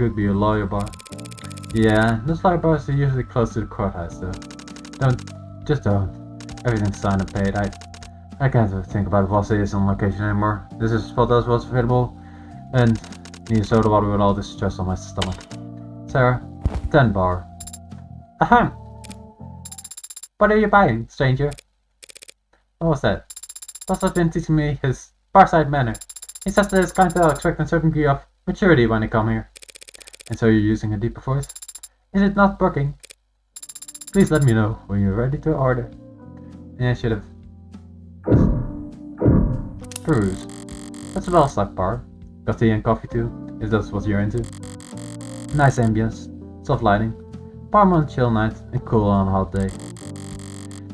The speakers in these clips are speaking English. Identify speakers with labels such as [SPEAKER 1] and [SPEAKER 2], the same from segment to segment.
[SPEAKER 1] could be a lawyer bar. Yeah, those lawyer bars are usually close to the courthouse though. Just don't. Everything's signed and paid. I can't think about what is on location anymore. This is what else was available, and need a soda water with all this stress on my stomach. Sarah, 10 bar. Ahem! What are you buying, stranger? What was that? Boss has been teaching me his far-side manner. He says that his clientele expect a certain degree of maturity when they come here. And so you're using a deeper voice? Is it not working? Please let me know when you're ready to order. Yeah, I should have. Peruse. That's a well-stocked bar. Got tea and coffee too, if that's what you're into. Nice ambience, soft lighting, warm on a chill night, and cool on a hot day.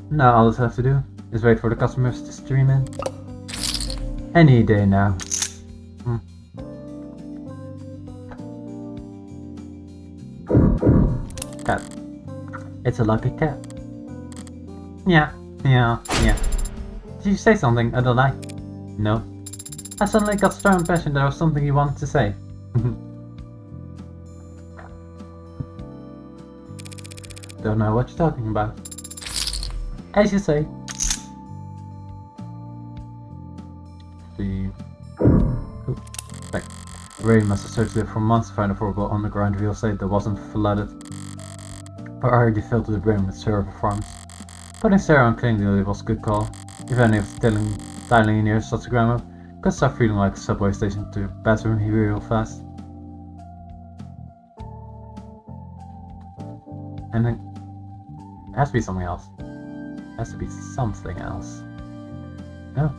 [SPEAKER 1] Now all I have to do is wait for the customers to stream in. Any day now. Cat. It's a lucky cat. Yeah. Did you say something I don't like? No. I suddenly got strong impression there was something you wanted to say. Don't know what you're talking about. As you say. Ray must have searched there for months to find a affordable underground real estate that wasn't flooded. But already filled to the brim with server farms. Putting Sarah on clean duty was a good call. If any of dialing in here such a grammar, could start feeling like a subway station to bathroom real fast. And then it has to be something else. It has to be something else. No.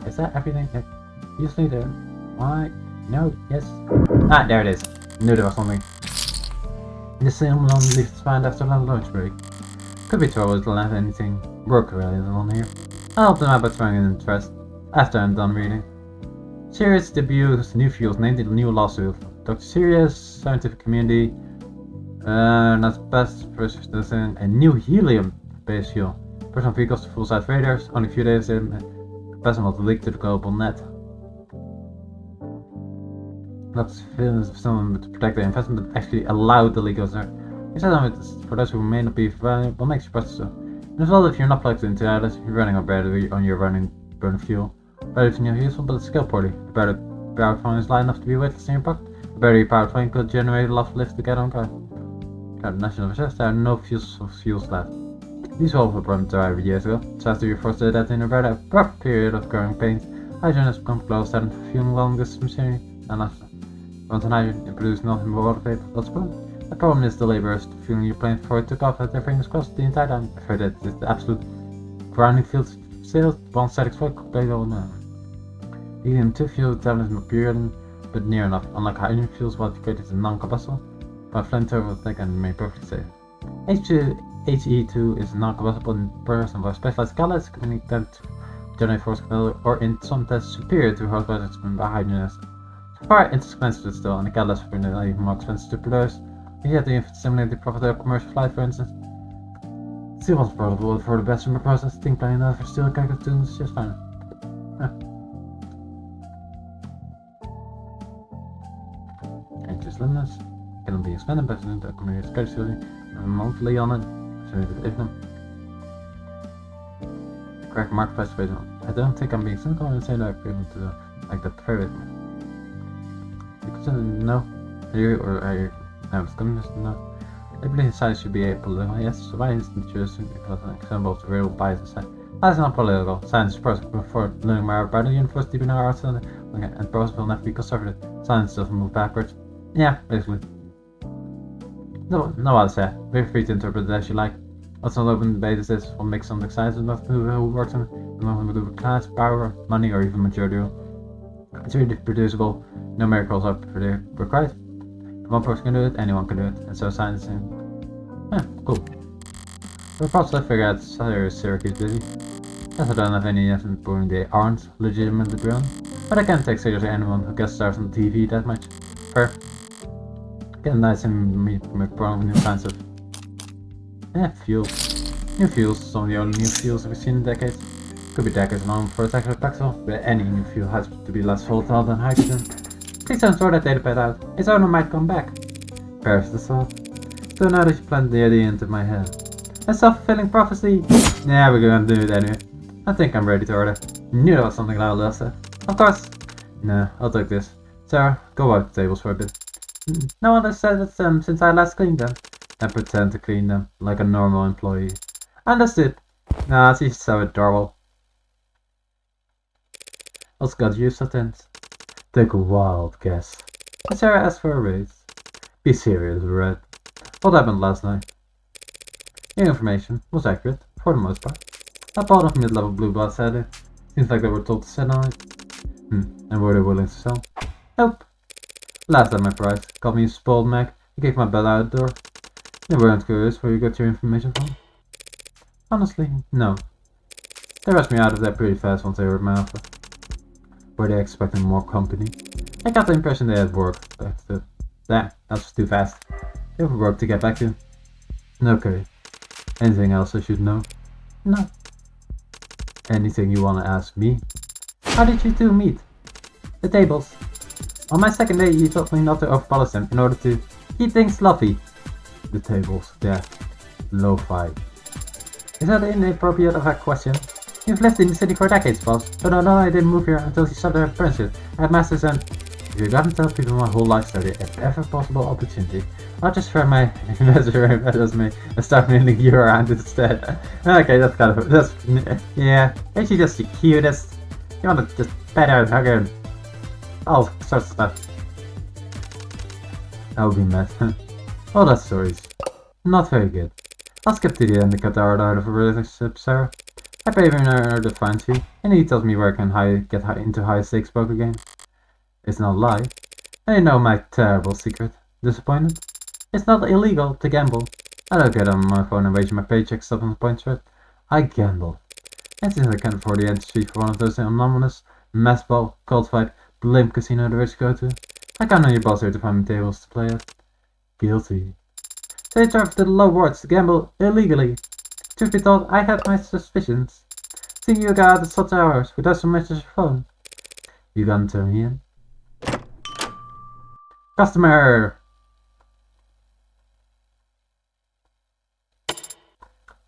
[SPEAKER 1] Is that everything? Usually there. Why? No. Yes. Ah, there it is. Knew there was something. The same long leaf span after the lunch break. Could be trouble to have anything work related on here. I'll help them out by throwing in interest after I'm done reading. Sirius debuts new fuels named in the new lawsuit. Dr. Sirius, scientific community, not best person, a new helium-based fuel. Personal vehicles to full-size radars, only a few days in, possible to leak to the global net. Not someone to protect the investment, but actually allowed the leak of there. You said for those who may not be familiar, what makes you process so? And as well, if you're not plugged into others, you're running a battery on your burning fuel. Battery is not useful, but it's skill poorly. The battery powered phone is light enough to be weightless in your pocket. The battery powered phone could generate a lot of lift to get on guard. National Reserve, there are no fuels left. These walls were brought to years ago, so after you're forced to adapt in a rather abrupt period of growing pains, hydrogen has become close and fueling long distance machinery, and after once an hydrogen, it produced nothing but water vapor. What's the problem? The problem is the laborers fueling your plane before it took off had their fingers crossed the entire time. I've heard that it's the absolute grounding field still, one side explode completely all now. Helium-2 fuel travel is mercurial, but near enough. Unlike hydrogen fuels, what created is non-combustible, but flamethrower will take and remain perfectly safe. HE2 is non-combustible in person by specialized catalysts, can to generate force or in some tests superior to hard products by hydrogen. So far, it's expensive still, and the catalyst will be even more expensive to produce. Yet the stimulated profit of commercial flight, for instance. Still was profitable for the best remote process, think planning that for still calculated students just fine. And just limits can be expanded by the community schedule and monthly on it, so if them. Correct marketplace based on. I don't think I'm being cynical and saying that I'm to like the private. Because no, you or I. No, it's coming just enough. I believe science should be apolitical. Yes, so why is it just because an example of the real bias in science? That's not political. Science is perfect for learning more about the universe, deep in our arts, and process will never be conservative. Science doesn't move backwards. Yeah, basically. No other say. Feel free to interpret it as you like. What's not open debate is this: what makes something science and nothing who works on it, nothing to do with class, power, money, or even maturity. It's really reproducible. No miracles are required. If one person can do it, anyone can do it, and so science is cool. The process I figure out Syracuse busy. Yes, I don't have any evidence proving they aren't legitimately brilliant, but I can't take seriously anyone who gets stars on TV that much. Fair. Get a nice and make problem with new kinds of fuels. New fuels, some of the only new fuels we've seen in decades. Could be decades long for a technical pixel, but any new fuel has to be less volatile than hydrogen. Please don't throw that datapad out. Its owner might come back. Perish the thought. So now that you planted the idea into my head. A self-fulfilling prophecy! Yeah, we're gonna do it anyway. I think I'm ready to order. Knew there was something Lyle said. Of course! No, I'll take this. Sarah, go wipe the tables for a bit. No one has said it since I last cleaned them. And pretend to clean them, like a normal employee. Understood. Nah, she's so adorable. Als got used attent. Take a wild guess. Sarah asked for a raise. Be serious, Red. What happened last night? Your information was accurate, for the most part. A pot of mid-level blue blood said it. Seems like they were told to sit on it. And were they willing to sell? Nope. Laughed at my price, called me a spoiled mag, and gave my bell out the door. They weren't curious where you got your information from. Honestly, no. They rushed me out of there pretty fast once they heard my offer. Were they expecting more company? I got the impression they had work. That was too fast. They have work to get back to. Okay. Anything else I should know? No. Anything you want to ask me? How did you two meet? The tables. On my second day, you told me not to overpolish them in order to keep things fluffy. The tables, yeah. Lo-fi. Is that inappropriate of a question? You've lived in the city for decades, boss. But no, I didn't move here until you started an apprenticeship at Masters and... If you gotta tell people my whole life story at every possible opportunity, I'll just throw my resume and start milling you around instead. Okay, that's kind of... yeah, ain't she just the cutest? You wanna just pet her and hug her and all sorts of stuff. I'll be mad. All that stories. Not very good. I'll skip to the end and cut the art out of a relationship, Sarah. I pay him a fine fee, and he tells me where I can get into high stakes poker games. It's not a lie. I know my terrible secret. Disappointed? It's not illegal to gamble. I don't get on my phone and waste my paychecks up on the points right. I gamble. And since I can't afford the entry for one of those anonymous, mass ball, cold fight, blimp casino the rich go to, I count on your boss here to find me tables to play at. Guilty. So you traveled to the low wards to gamble illegally. Truth be told, I had my suspicions. Seeing you got at such hours without so much as your phone. You gonna turn me in? Customer!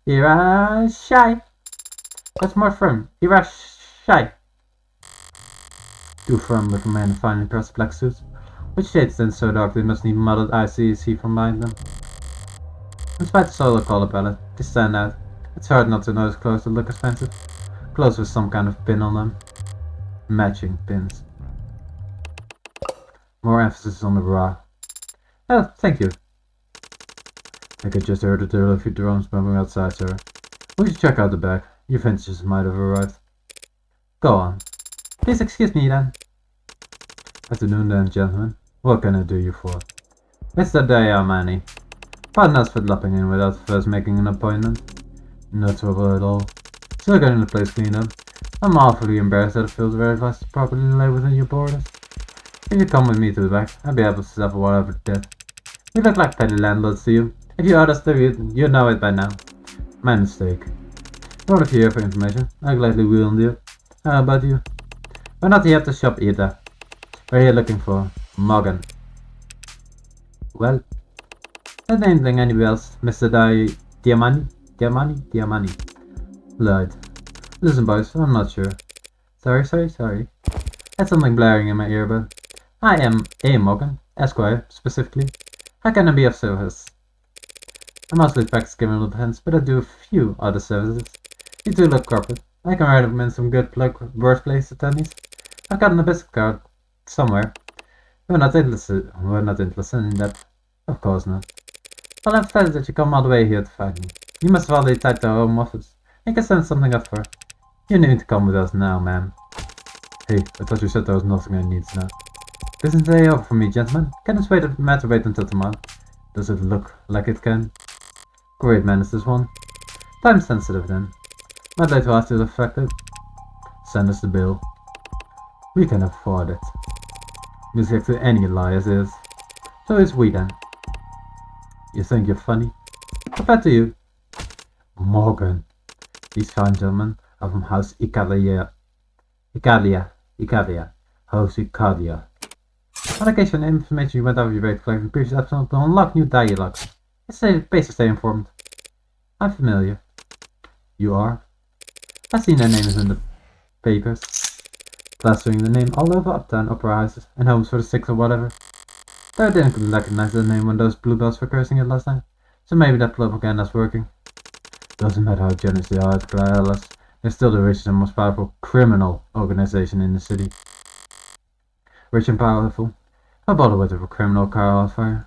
[SPEAKER 1] Here I shy. That's more firm. Here I shy. Too firm looking man in finely pressed black suits. Which shades then so dark they must need muddled eyes to see from behind them. Despite the solar color palette, they stand out. It's hard not to notice clothes that look expensive. Clothes with some kind of pin on them. Matching pins. More emphasis on the bra. Oh, thank you. I could just heard the turtle of your drums bumping outside, sir. We should check out the back. Your vintages might have arrived. Go on. Please excuse me then. Afternoon then, gentlemen. What can I do you for? Mr. Diamani. Pardon us for dropping in without first making an appointment. No trouble at all. Still getting the place cleaned up. I'm awfully embarrassed that it feels very advised to properly lay within your borders. If you come with me to the back, I'll be able to settle whatever debt. We look like petty landlords to you. If you others do it, you know it by now. My mistake. Not if you here for information. I gladly will on you. How about you? We're not here at the shop either. We're here looking for Morgan. Well, that name ring any bells, Mr. Diamani? Lied. Listen boys, I'm not sure. Sorry. Had something blaring in my ear, but I am A. Morgan, Esquire, specifically. How can I be of service? I mostly practice criminal defense, but I do a few other services. You do look corporate. I can recommend some good workplace attorneys. I've gotten a business card somewhere. We're not interested in that. Of course not. Well, I'm flattered that you come all the way here to find me. You must have already typed our home office. I can send something up for. You need to come with us now, ma'am. Hey, I thought you said there was nothing I need now. Business day over for me, gentlemen. Can this matter wait until tomorrow? Does it look like it can? Great man is this one. Time sensitive then. Might like to ask you the fact that send us the bill. We can afford it. Music to any lie as is. So is we then. You think you're funny? Compared to you. Morgan. These fine gentlemen from House Icalia. House Icalia. On occasion, information you went over your way to collect in previous episodes to unlock new dialogues. It's best to stay informed. I'm familiar. You are? I've seen their names in the papers. Plastering the name all over uptown opera houses and homes for the sick or whatever. Though I didn't recognize the name when those bluebells were cursing it last night, so maybe that propaganda's working. Doesn't matter how generous they are at Claralis, they're still the richest and most powerful criminal organization in the city. Rich and powerful. How bother with a criminal car on fire?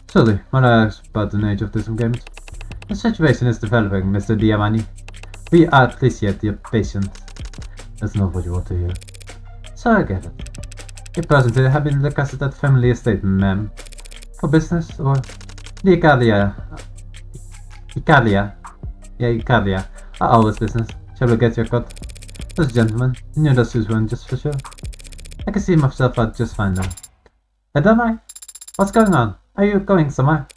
[SPEAKER 1] Silly, might I ask about the nature of this engagement? The situation is developing, Mr. Diamani. We appreciate your patience. That's not what you want to hear. So I get it. You're present here have been requested at family estate, ma'am. For business, or the Icalia? Icalia. Always business. Shall we get your cut? This gentleman, you know that's one just for sure. I can see myself out just fine now. And am I? What's going on? Are you going somewhere?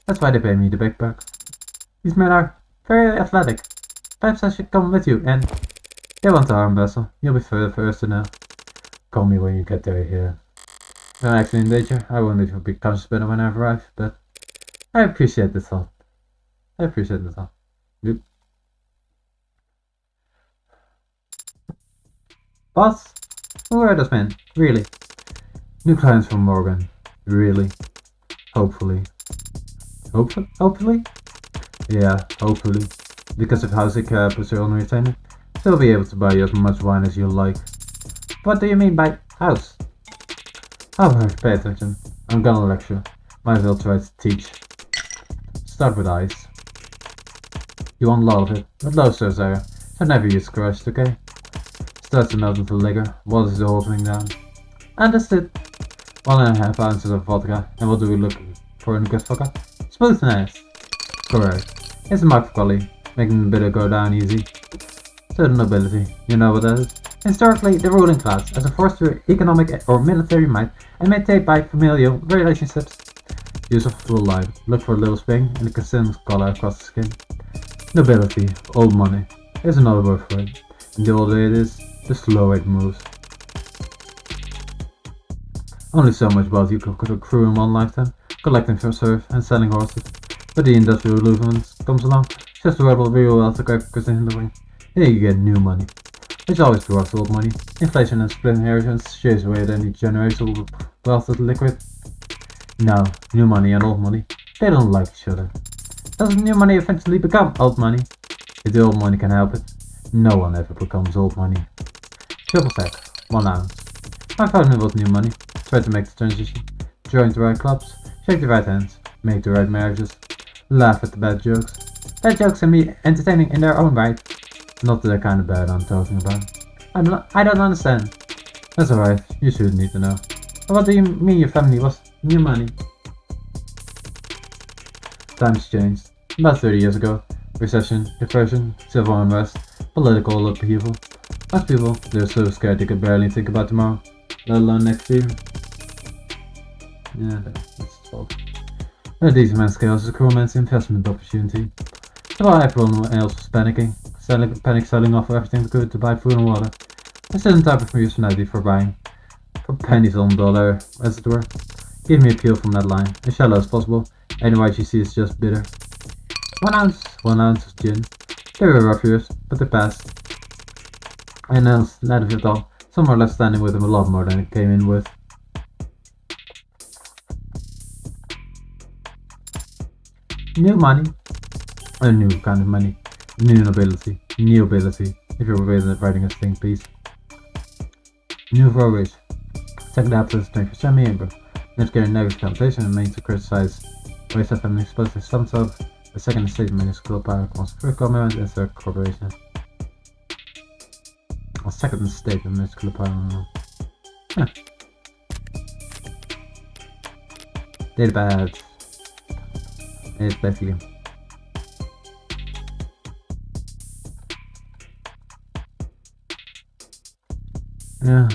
[SPEAKER 1] That's why they pay me the big bucks. These men are very athletic. Perhaps I should come with you and... They want the arm vessel. You'll be first to know. Call me when you get there here. If I'm actually in danger, I won't even be conscious better when I arrive, but... I appreciate the thought. Yep. Boss? Who are those men? Really? New clients from Morgan. Really? Hopefully. Hopefully? Yeah, hopefully. Because if House Icalia puts her on retainer, she'll be able to buy you as much wine as you like. What do you mean by house? Alright, pay attention. I'm gonna lecture. Might as well try to teach. Start with ice. You want a lot of it, but low stars are. So never use crushed, okay? Starts to melt into liquor, waters the whole thing down. Understood. 1.5 ounces of vodka, and what do we look for in good vodka? Smoothness. Correct. It's a mark for quality, making the bitter go down easy. Certain nobility, you know what that is? Historically, the ruling class, as a force through economic or military might, and maintained by familial relationships. Use of full light, look for a little spring and a consistent color across the skin. Nobility, old money. Here's another word for it. And the older it is, the slower it moves. Only so much wealth you could accrue in one lifetime, collecting for serf and selling horses. But the industrial revolution comes along, just the real wealth is hindering. Here you get new money, which always dwarfs old money. Inflation and split inheritance shaves away at any generational wealth that's liquid. No, new money and old money, they don't like each other. Doesn't new money eventually become old money? If the old money can help it, no one ever becomes old money. Triple sec, 1 ounce. My partner was new money. Try to make the transition. Join the right clubs, shake the right hands, make the right marriages, laugh at the bad jokes. Bad jokes can be entertaining in their own right. Not the kind of bad I'm talking about. I don't understand. That's alright, you shouldn't need to know. But what do you mean your family was new money? Times changed. About 30 years ago. Recession, depression, civil unrest, political upheaval. Most people, they're so scared they could barely think about tomorrow, let alone next year. Yeah, that's fault. A decent man's chaos is a cruel man's investment opportunity. So while everyone else was panicking, selling off everything they could to buy food and water, this isn't type of personality for buying. For pennies on the dollar, as it were. Give me a peel from that line, as shallow as possible. Any YGC is just bitter. 1 ounce of gin. They were rough years, but they passed. And else, net of it all, some more left standing with them a lot more than it came in with. New money. A new kind of money. New nobility. New ability. If you're writing a think piece. New for rich. Second half of the strength for semi-able. Next getting negative connotation and means to criticize waste of family exposed to some sort. The second stage minuscule power conspiracy government and third corporation. A second stage of minuscule power. Huh. Data bad. It's basically. Yeah.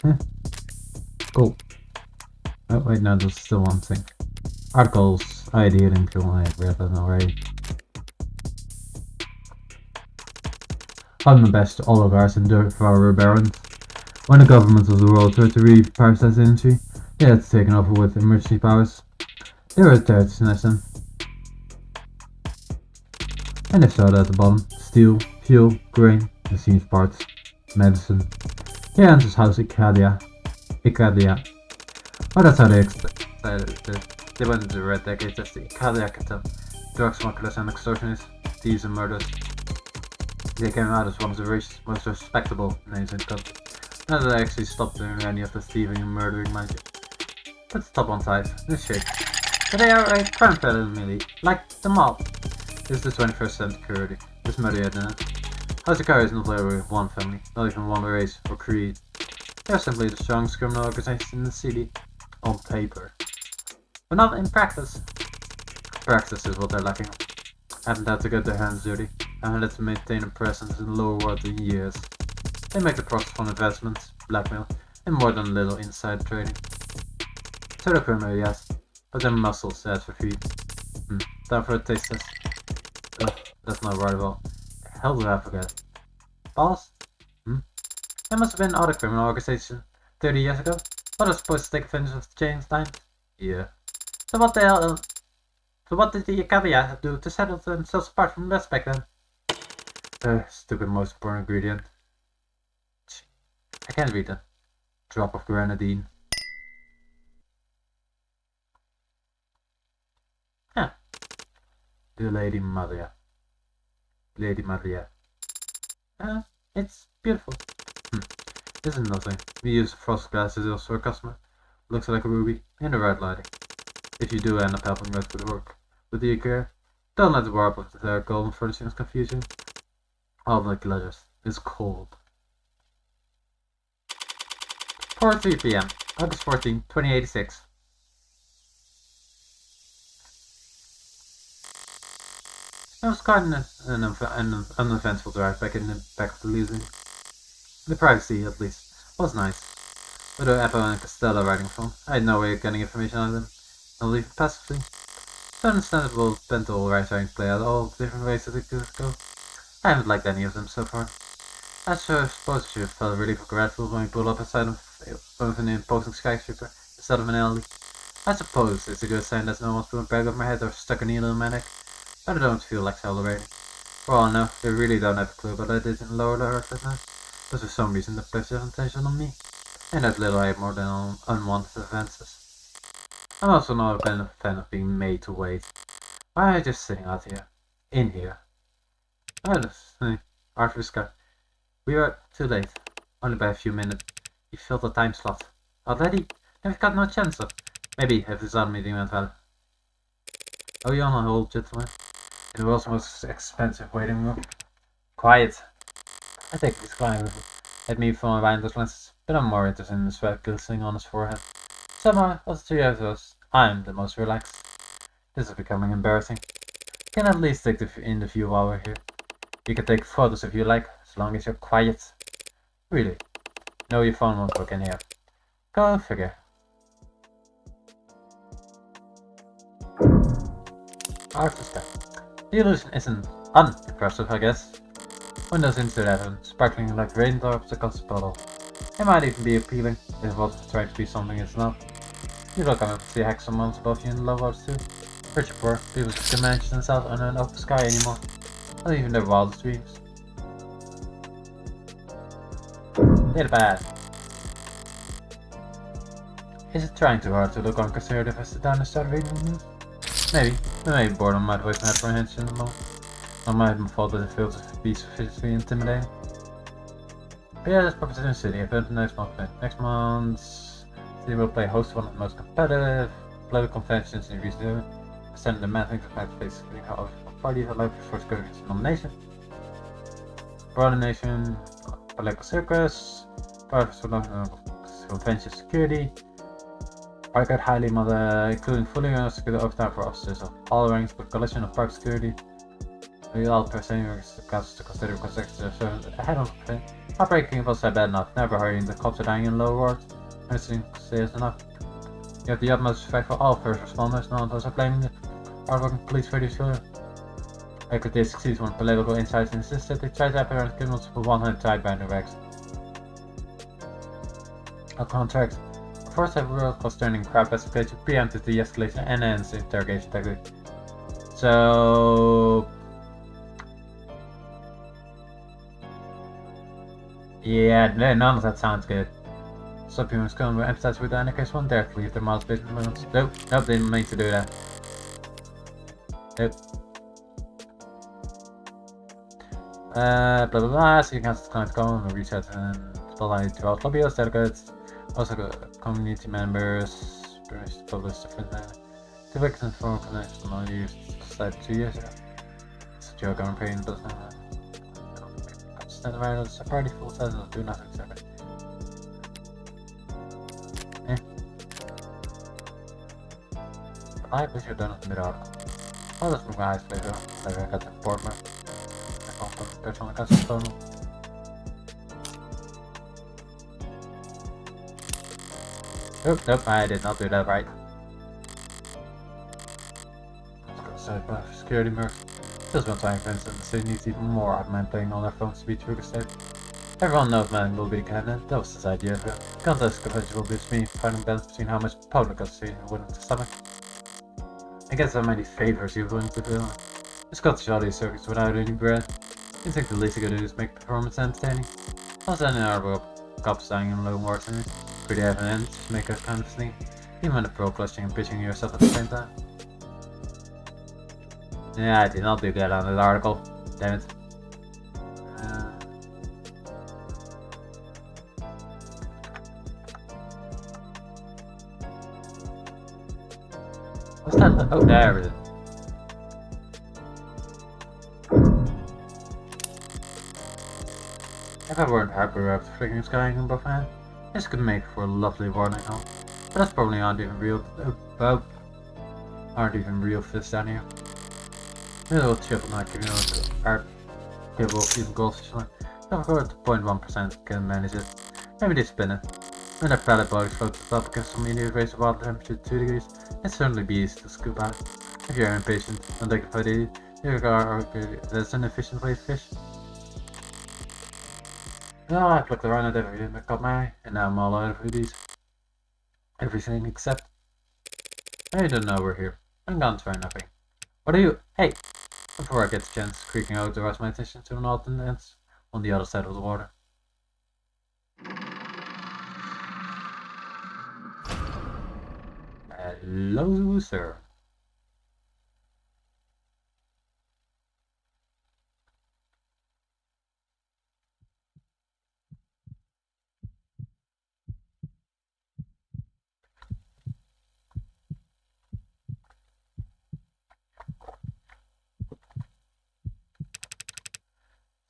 [SPEAKER 1] Huh. Cool. Oh wait, no, there's still one thing. Articles. I didn't feel like I read that already. I'm the best oligarchs and devourer barons. When the governments of the world tried to reprivatize the industry, they had taken over with emergency powers. They were there to snatch them. And they started at the bottom: steel, fuel, grain, machine parts, medicine. Here enters House Ikadia. Oh, that's how they they went into the Red Decade as the Ikadia cartel. Drug smugglers and extortionists, thieves and murderers. They came out as one of the richest, most respectable names in the country. Not that they actually stopped doing any of the thieving and murdering, mind you. Let's stop on side, this shit. But they are a crime family, like the mob. This is the 21st century. This murder identity. House Ikadia is not literally one family, not even one race or creed. They are simply the strongest criminal organization in the city, on paper. But not in practice. Practice is what they're lacking. Haven't had to get their hands dirty, and had to maintain a presence in the lower world in years. They make the profits from investments, blackmail, and more than a little inside trading. So they're criminal, yes, but their muscles ask for feed. Time for a taste test. Ugh, that's not right at all. The hell did I forget? Balls? There must have been other criminal organization 30 years ago. What was supposed to take advantage of the change time? Yeah. So what the hell? So what did the Ikadia do to settle themselves apart from the rest back then? Stupid most important ingredient. I can't read that. Drop of grenadine. Huh. The Lady Maria. Lady Maria. It's beautiful. This is nothing. We use frosted glasses for a customer. Looks like a ruby in the right lighting. If you do end up helping us with work with the care, don't let the warp of the golden furnishings confuse you. All the glitters is cold. 4:03 p.m. August 14, 2086. It was quite an uneventful drive back of the losing. The privacy, at least, was nice. With Apple and Costello riding phone, I had no way of getting information out of them, not even passively. So understandable Pental writing play out all the different ways that it could go. I haven't liked any of them so far. I suppose I should have felt really regretful when we pulled up inside of an imposing skyscraper instead of an alley. I suppose it's a good sign that no one's put a bag over my head or stuck a needle in my neck, but I don't feel like celebrating. For all I know, they really don't have a clue what I did in lower earth that night. But for some reason the place has attention on me, and that's little I have more than unwanted advances. I'm also not a fan of being made to wait. Why am I just sitting out here? In here? Arthur Scott. We are too late. Only by a few minutes. You filled the time slot. Already? Then we've got no chance of. Maybe if this other meeting went well. Oh, you're on a hold, gentlemen. In the world's most expensive waiting room. Quiet. I take this client at me from my windless lenses, but I'm more interested in the sweat glistening on his forehead. Somehow, of the three of us, I'm the most relaxed. This is becoming embarrassing. You can at least take in the view while we're here. You can take photos if you like, as long as you're quiet. Really. No, your phone won't work in here. Go figure. Arthur Scott. The illusion isn't unimpressive, I guess. Windows into heaven, sparkling like raindrops across the puddle. It might even be appealing, if what's trying to be something it's not. You look up and see hexagon months above you in the low waters too. Rich or poor, people can manage themselves under an open sky anymore. Not even their wildest dreams. They're bad. Is it trying too hard to look unconservative as I sit down and start reading the news? Maybe, but maybe boredom might voice my apprehension a moment. Not my fault that it feels to be sufficiently intimidating. But yeah, that's Proposition City event next month. Next month, City will play host one of the most competitive political conventions in recent years. Extending the mapping for my place, including how parties are likely for government nomination. Broader nation, political circus, private convention security. Park highly including fully security overtime for officers of all ranks, but collection of park security. We all persons to consider consecutive service ahead of the outbreaking was bad enough, never hurrying the cops are dying in low wards. Anything serious enough. You have the utmost respect for all first responders, none of those are blaming the hardworking police for this failure. Likely they succeed when political insiders insist that they try to appear on criminals for 100 tied by directs. I'll contract. First, I world was turning crap escalation, preempted the escalation, and ends the interrogation technique. So. Yeah, none of that sounds good. Subhumans come with emphasize with the anarchists won't dare to leave their models based movements. Nope, they didn't mean to do that. Nope. Blah blah blah, so you can connect to and reach out and spotlight to out lobbyists, delegates, also community members, publish different the victims for connection on used site 2 years ago. It's a joke, I'm paying doesn't have stand around as a party full size and do nothing separate. I wish you'd done it in the dark. Well, that's from guys later, like I got the Portman. I can't put the on the custom phone. Nope, I did not do that right. Let's go set up security mirror. Just one time, for instance, the city needs even more out men playing on their phones to be true to state. Everyone knows man will be the candidate, that was his idea. Contest convention will be me finding balance between how much public custody and willing to stomach. I guess how many favors you're willing to do. Just got to show these circuits without any bread. You think the least you can do is make the performance entertaining? Also, in our cops dying in low wars in it. Pretty evident, just make us kind of sleep. Even when the pro clutching and pitching yourself at the same time. Yeah, I did not do that on this article. Damn it. What's that? Oh, there it is. If I weren't happy with the flickering sky in both hands, this could make for a lovely warning home. But that's probably aren't even real fists down here. Maybe we'll chip and not give you art capable of even goldfish line. Of course, 0.1% can manage it. Maybe they spin it. When their pallet bodies float to the top because some idiot raise the water temperature to 2 degrees, it's certainly be easy to scoop out. If you're impatient, don't take it for the idiot. That's an efficient way to fish. No, I've looked around at everything that caught my eye, and now I'm all out of hoodies. Everything except. I don't know we're here. I'm gone to find nothing. What are you? Hey! Before I get the chance, creaking out draws my attention to an alternate on the other side of the water. Hello, sir.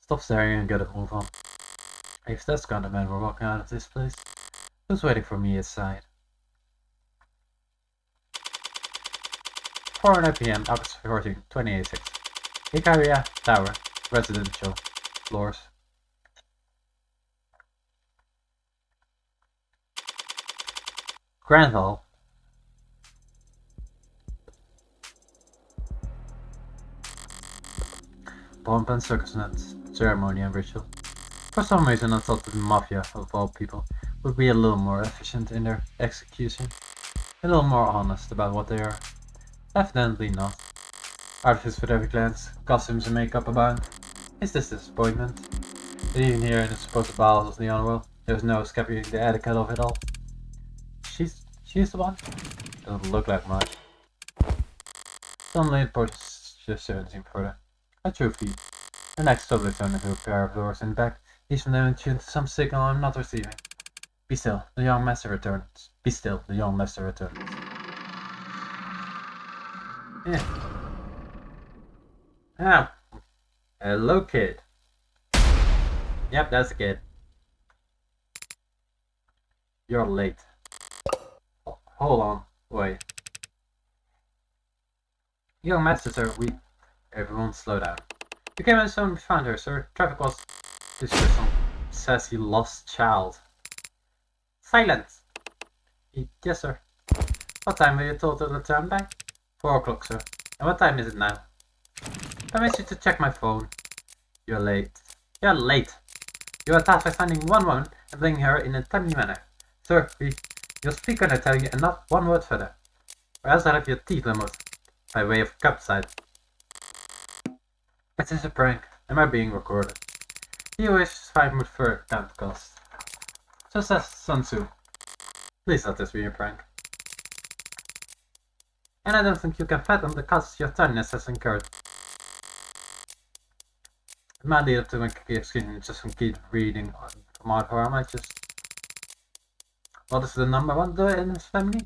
[SPEAKER 1] Stop staring and get a move on. If that's kind of men were walking out of this place, who's waiting for me inside? 4:09 PM, August 14, 2086. Hikaria Tower, residential floors. Grand Hall. Pomp and circumstance, ceremony and ritual. For some reason I thought that the Mafia, of all people, would be a little more efficient in their execution. A little more honest about what they are. Evidently not. Artifice with every glance, costumes and makeup abound. Is this disappointment? But even here in the supposed bowels of the underworld, there's no escaping the etiquette of it all. She's the one? Doesn't look like much. Suddenly it pushes just 17 further. A true feat. The next suddenly turned into a pair of doors in the back, each from them in tune to some signal I'm not receiving. Be still, the young master returns. Be still, the young master returns. Yeah. Ah. Hello, kid. Yep, that's a kid. You're late. Hold on. Wait. Young master, sir, Everyone slow down. You came in soon, we found her, sir. Traffic was... This is some sassy lost child. Silence! Yes, sir. What time were you told to return back? 4 o'clock, sir. And what time is it now? I wish you to check my phone. You're late. You're late. You are tasked by finding one woman and bringing her in a timely manner. Sir, you'll speak when I tell you and not one word further. Or else I'll have your teeth removed. By way of cupside. It is a prank. Am I being recorded? He wishes 5 mood for account cost. So says Sun Tzu. Please let this be a prank. And I don't think you can fathom the costs your tardiness has incurred. It might lead up to my excuse just from keep reading from art or I might just... What is the number one doer in his family?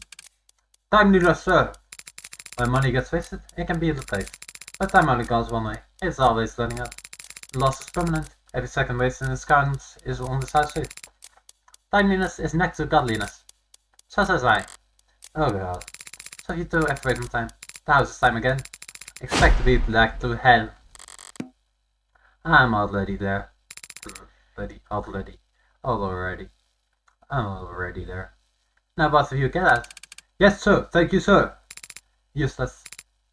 [SPEAKER 1] Time neither, sir! When money gets wasted, it can be replaced. But time only goes one way. It's always running out. The loss is permanent. Every second wasted in his gardens is on the side street. Timeliness is next to godliness. So says I. Oh god. So you two have waited time. The house is time again. Expect to be black to hell. I'm already there. Already. I'm already there. Now both of you get out. Yes sir, thank you sir. Useless.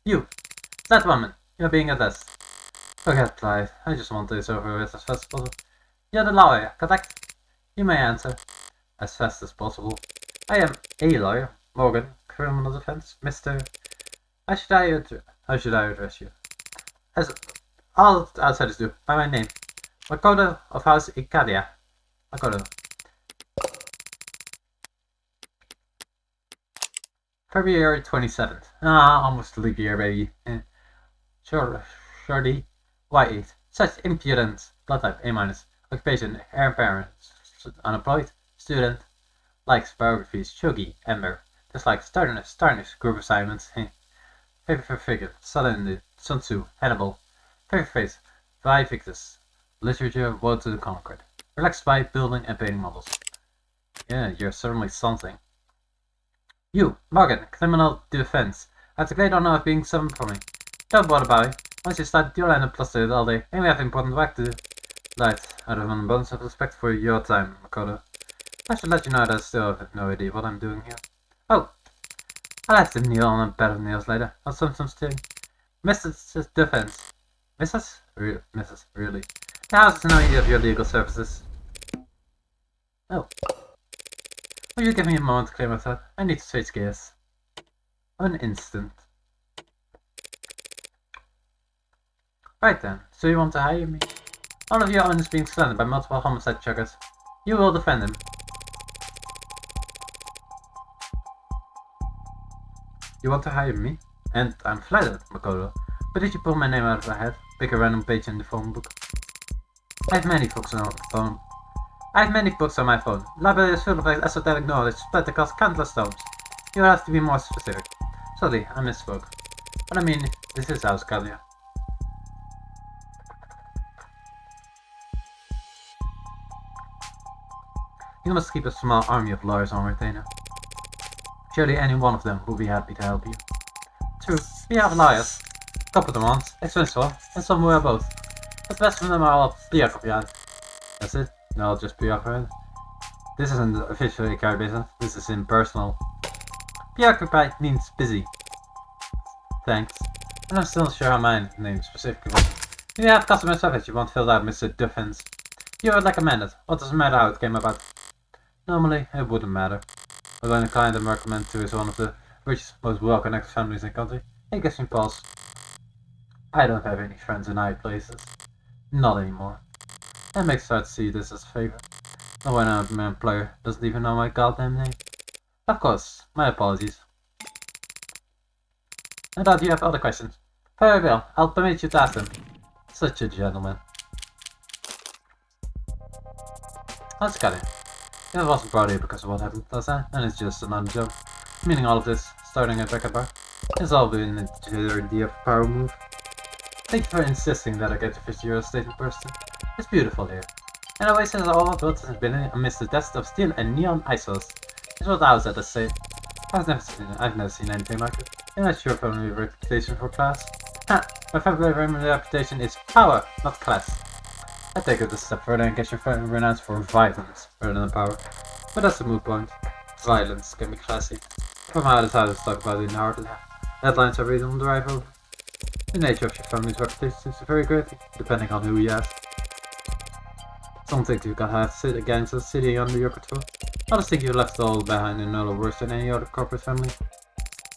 [SPEAKER 1] You. That woman. You're being addressed. Forget Clive. I just want this over with as fast as possible. You're the lawyer, correct? You may answer. As fast as possible. I am a lawyer. Morgan. Criminal defense. Mr. How should I address you? As all outsiders do. By my name. Makoto of House Ikadia. Makoto. February 27th. Almost a leap year, baby. Shorty. Y8. Such impudence. Blood type A-. Occupation. Heir apparent. Unemployed. Student. Likes biographies. Shogi. Ember. Dislikes Tarnish. Group assignments. Favorite figure. Sun Tzu. Hannibal. Favorite face. Victus. Literature. Road to the Conquered. Relaxed by building and painting models. Yeah, you're certainly something. You, Morgan, criminal defense. I have the great honor of being summoned for me. Don't bother about it. Once you start, you'll end up flustered all day, and we have important work to do. Right, out of an abundance of respect for your time, Makoto. I should let you know that I still have no idea what I'm doing here. Oh, I'll have to kneel on a bed of nails later, or some stealing. Mrs. Defense. Mrs.? Mrs. Really? The house is no need of your legal services. Oh. Will you give me a moment to clear my throat? I need to switch gears. An instant. Right then, so you want to hire me? All of your own is being slandered by multiple homicide chuggers. You will defend him. You want to hire me? And I'm flattered, Makoto. But did you pull my name out of my head? Pick a random page in the phone book. I have many books on my phone. Library is full of esoteric knowledge spread across countless tomes. You will have to be more specific. Sorry, I misspoke. But I mean, this is House Kalia. You must keep a small army of lawyers on retainer. Surely any one of them will be happy to help you. True, we have lawyers. Competent ones, expensive ones, and some who are both. But the best of them are all preoccupied. That's it? No, just preoccupied. This isn't officially car business, this is impersonal. Preoccupied means busy. Thanks. And I'm still not sure how my name specifically was. If you have customer service you want filled out, Mr. Defense. You would recommend it. What does it matter how it came about? Normally, it wouldn't matter. But when a client I'm recommended to is one of the richest, most well-connected families in the country, it gives me pause. I don't have any friends in high places. Not anymore. That makes sense to see this as a favor. Not when my employer doesn't even know my goddamn name. Of course, my apologies. I thought you have other questions. Very well, I'll permit you to ask them. Such a gentleman. Let's cut it. It wasn't brought here because of what happened last night, and it's just another joke. Meaning all of this, starting at Becca Bar, is all been into the power move. Thank you for insisting that I get to visit your estate in person. It's beautiful here. And the way since all of what has been amidst the dust of steel and neon ISOs. It's what I was at the say. I've never seen anything like it. I'm not sure if I'm a reputation for class. Ha! My favorite reputation is power, not class. I take it a step further and get your renounced for violence rather than power. But that's the moot point. Violence can be classy. From how this house talk about it in the heart of the headlines I read on the drive over. The nature of your family's reputation is very great, depending on who you ask. Some think you can have sit against a city under your control. Others think you left it all behind and no worse than any other corporate family.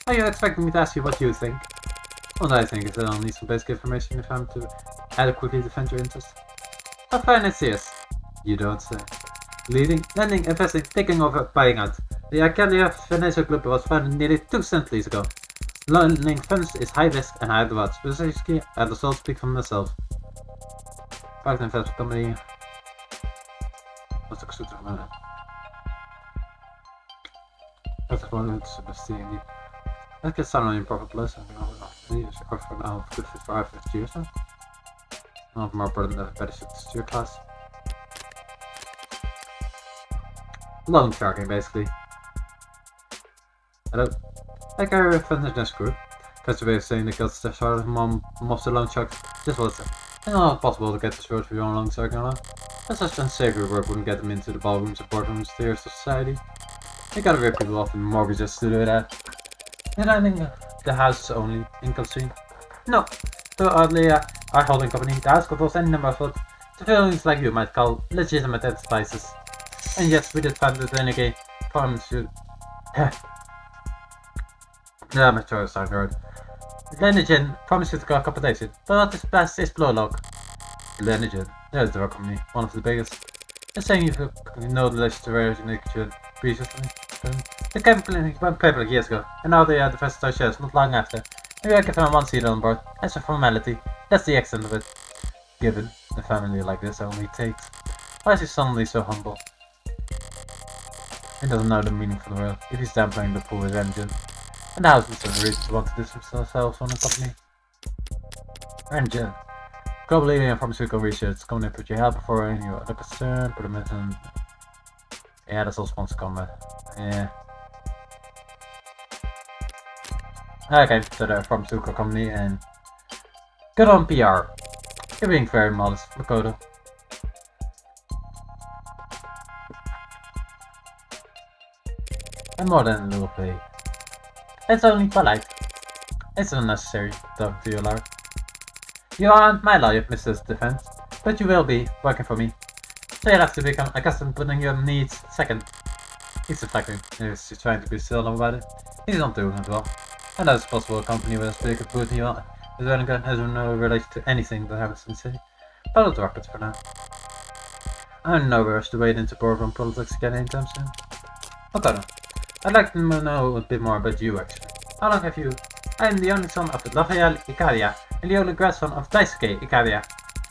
[SPEAKER 1] Are you expecting me to ask you what you think? What I think is that I'll need some basic information if I'm to adequately defend your interests. How finance is? You don't say. Leading, lending, investing, taking over, buying out. The Arcadia Financial Group was founded nearly 2 centuries ago. Lending funds is high risk and high rewards. Specifically, the results speak for themselves. Private investment company. What's the zoet van? Dat is gewoon het investeren niet. Dat kan staan in Profit Plus. Dus ik voor nou good fit for FFG or so. Not more important than better suited to your class. Loan sharking basically. Hello. Like our Fitness group. That's the way of saying that got steps out of mobs the loan shark. This was it. It's not possible to get this road for your own loan sharking alone. That's such unsavory work wouldn't get them into the ballrooms or boardrooms of their society. You gotta rip people off in mortgages to do that. And I think the house only income stream. No. So oddly, our holding company, the house controls any number of what the feelings like you might call legitimate enterprises. And yes, we did find the Renegade Pharmaceutical. Yeah, I'm sure it's not right. Lenigen Pharmaceutical Corporation, but what is best is Blowlog. Lenigen, there's the company, one of the biggest. Just saying you know the list to Renegade previously. The company went public years ago, and now they are the first shares not long after. Maybe I can find one seat on board. As a formality, that's the extent of it. Given a family like this only takes. Why is he suddenly so humble? He doesn't know the meaning for the world if he's downplaying the poor with engine. And the house is some reason to want to distance themselves from the company. Engine. Global leader in pharmaceutical research, coming in put your help before any other concern, put them in. Yeah, that's all sponsor combat. Yeah. Okay, so they're a pharmaceutical company and good on PR. You're being very modest, Makoto. And more than a little pay. It's only polite. It's unnecessary, talking to you, Lar. You aren't my lawyer, Mrs. Defense, but you will be working for me. So you'll have to become accustomed to putting your needs second. He's deflecting. He's trying to be still about it. He's not doing it well. And that's possible a company with a big booty on his own gun has no relation to anything that happens in the city. Follow the rockets for now. I'm in no rush to wade into boardroom politics again anytime soon. Okay, I'd like to know a bit more about you actually. How long have you? I am the only son of Raphael Icaria and the only grandson of Daisuke Icaria,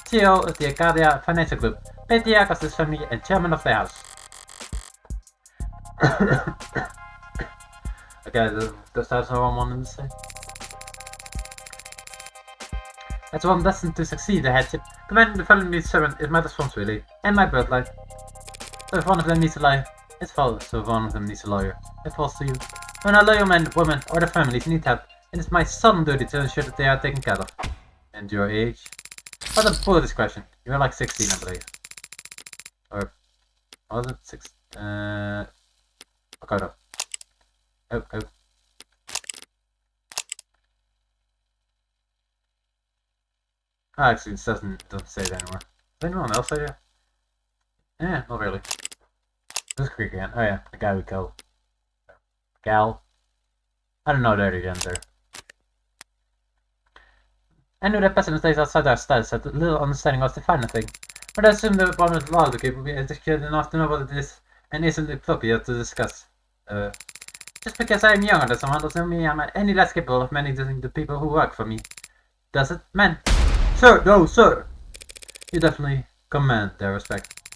[SPEAKER 1] CEO of the Icaria Financial Group, patriarch of this family and chairman of the house. Okay, does that someone wanted to say? As one destined to succeed the headship, commanding the family's servant is my responsibility, and my bloodline. So if one of them needs a lawyer, it falls. So if one of them needs a lawyer, it falls to you. When a loyal man, woman, or their families need help, it is my solemn duty to ensure that they are taken care of. And your age? What a poor discretion. You're like 16, I believe. Or was it 6? Okay, Oh. Actually, it doesn't say it anymore. Does anyone else say that? Yeah, not really. This creek again. Oh yeah, the guy we killed. Gal. I don't know their gender. I knew that peasant stays outside our status had little understanding of the final thing. But I assumed that one of the law would be educated enough to know what it is and isn't appropriate to discuss. Just because I am younger than someone doesn't mean I'm any less capable of managing the people who work for me. Does it, man? Sir, no, sir! You definitely command their respect.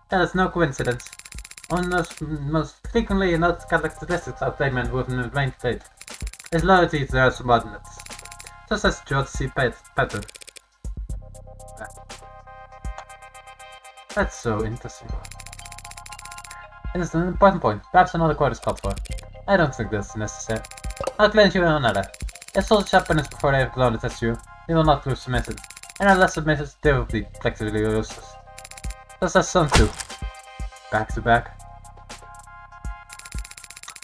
[SPEAKER 1] That is no coincidence. One of the most frequently noted characteristics of playmen with an ingrained faith is loyalty to their subordinates. Just as George C. Patton. That's so interesting. It is an important point. Perhaps another quote is called for. I don't think this is necessary. I'll cleanse you in another. If soldiers have penance before they have grown attached to you, they will not prove submissive. And unless submissive, they will be collectively useless. Just as some too. Back to back.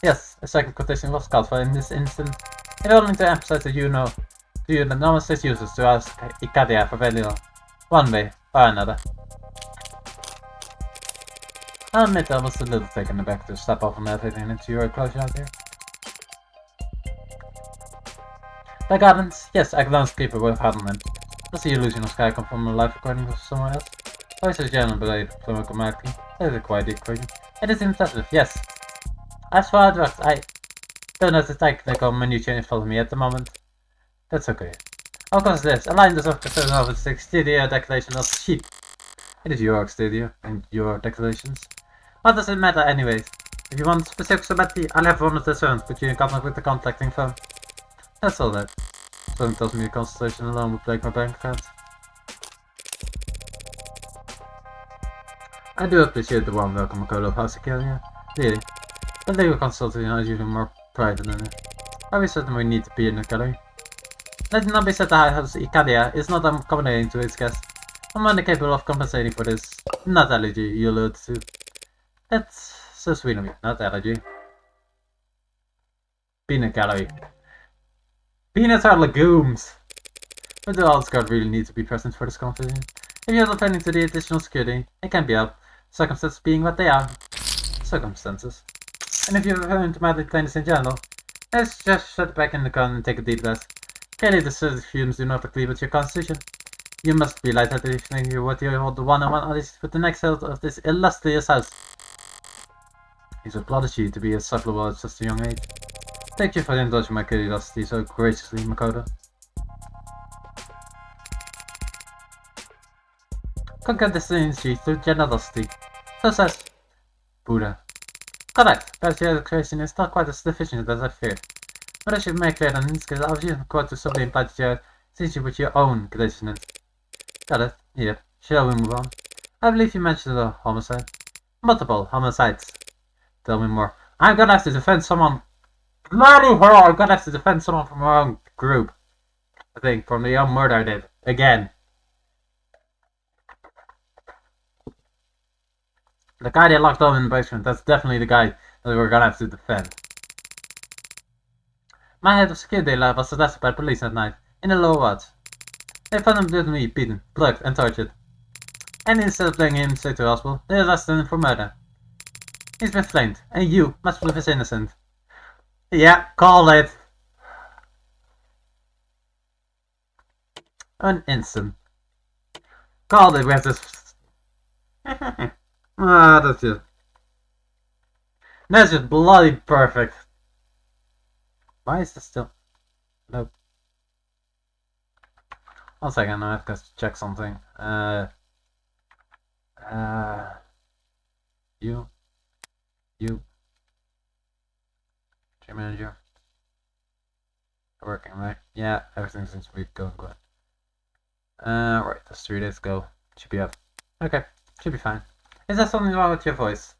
[SPEAKER 1] Yes, a second quotation was called for in this instance. If only to emphasize that you know to you the Nemesis uses to ask Ikadia for very little, one way or another. I admit I was a little taken aback to step off from everything into your enclosure out here. The gardens, yes, I glanced deeper with Hartman. Does the illusion of sky come from a life recording of somewhere else? Or is it a general belief of political marketing? That is a quite deep question. It is impressive, yes. As for adverts, I don't know the technical menu change follow me at the moment. That's okay. Of course this, align this up to 706 studio declaration of sheep. It is your studio and your declarations. What does it matter anyways? If you want specifics about the, I'll have one of the servants put you in contact with the contacting firm. That's all that. Something tells me the consultation alone will break my bank account. I do appreciate the warm welcome Makoto of House Acadia, really. But legal consulting is usually more private than it. I we certainly need to be in the gallery. Let it not be said that House Acadia is not accommodating to its guests. I'm only capable of compensating for this nut allergy you allude to. That's so sweet of you, nut allergy. Peanut gallery. Peanuts are legumes! But the old guard really needs to be present for this conversation. If you're defending to the additional security, it can be helped. Circumstances being what they are. Circumstances. And if you're referring to madly plaintiffs in general, let's just shut back in the gun and take a deep breath. Clearly the certain fumes do not agree with your constitution. You must be lightheaded if you think what you hold the one-on-one audience with the next head of this illustrious house. He's a prodigy to be as supple at such a young age. Thank you for indulging my curiosity so graciously, Makoto. Conquer this energy through generosity. So says Buddha. Correct, but your education is not quite as deficient as I feared. But I should make clear that in this case I was using quite to simply imply that you since you with your own graciousness. Got it. Here. Shall we move on? I believe you mentioned a homicide. Multiple homicides. Tell me more. I'm gonna have to defend someone. Bloody hell, I'm gonna have to defend someone from our own group. I think, from the young murder I did. Again. The guy they locked up in the basement, that's definitely the guy that we're gonna have to defend. My head of security lab was arrested by police at night, in the lower wards. They found him brutally beaten, drugged, and tortured. And instead of bringing him straight to the hospital, they arrested him for murder. He's been framed, and you must prove he's innocent. Yeah, call it. An instant. Call it, we have this. That's just bloody perfect. Why is this still? Nope. 1 second, I have to check something. You. Team manager. Working, right? Yeah, everything seems to be going good. Right, that's 3 days ago. Should be up. Okay, should be fine. Is there something wrong with your voice?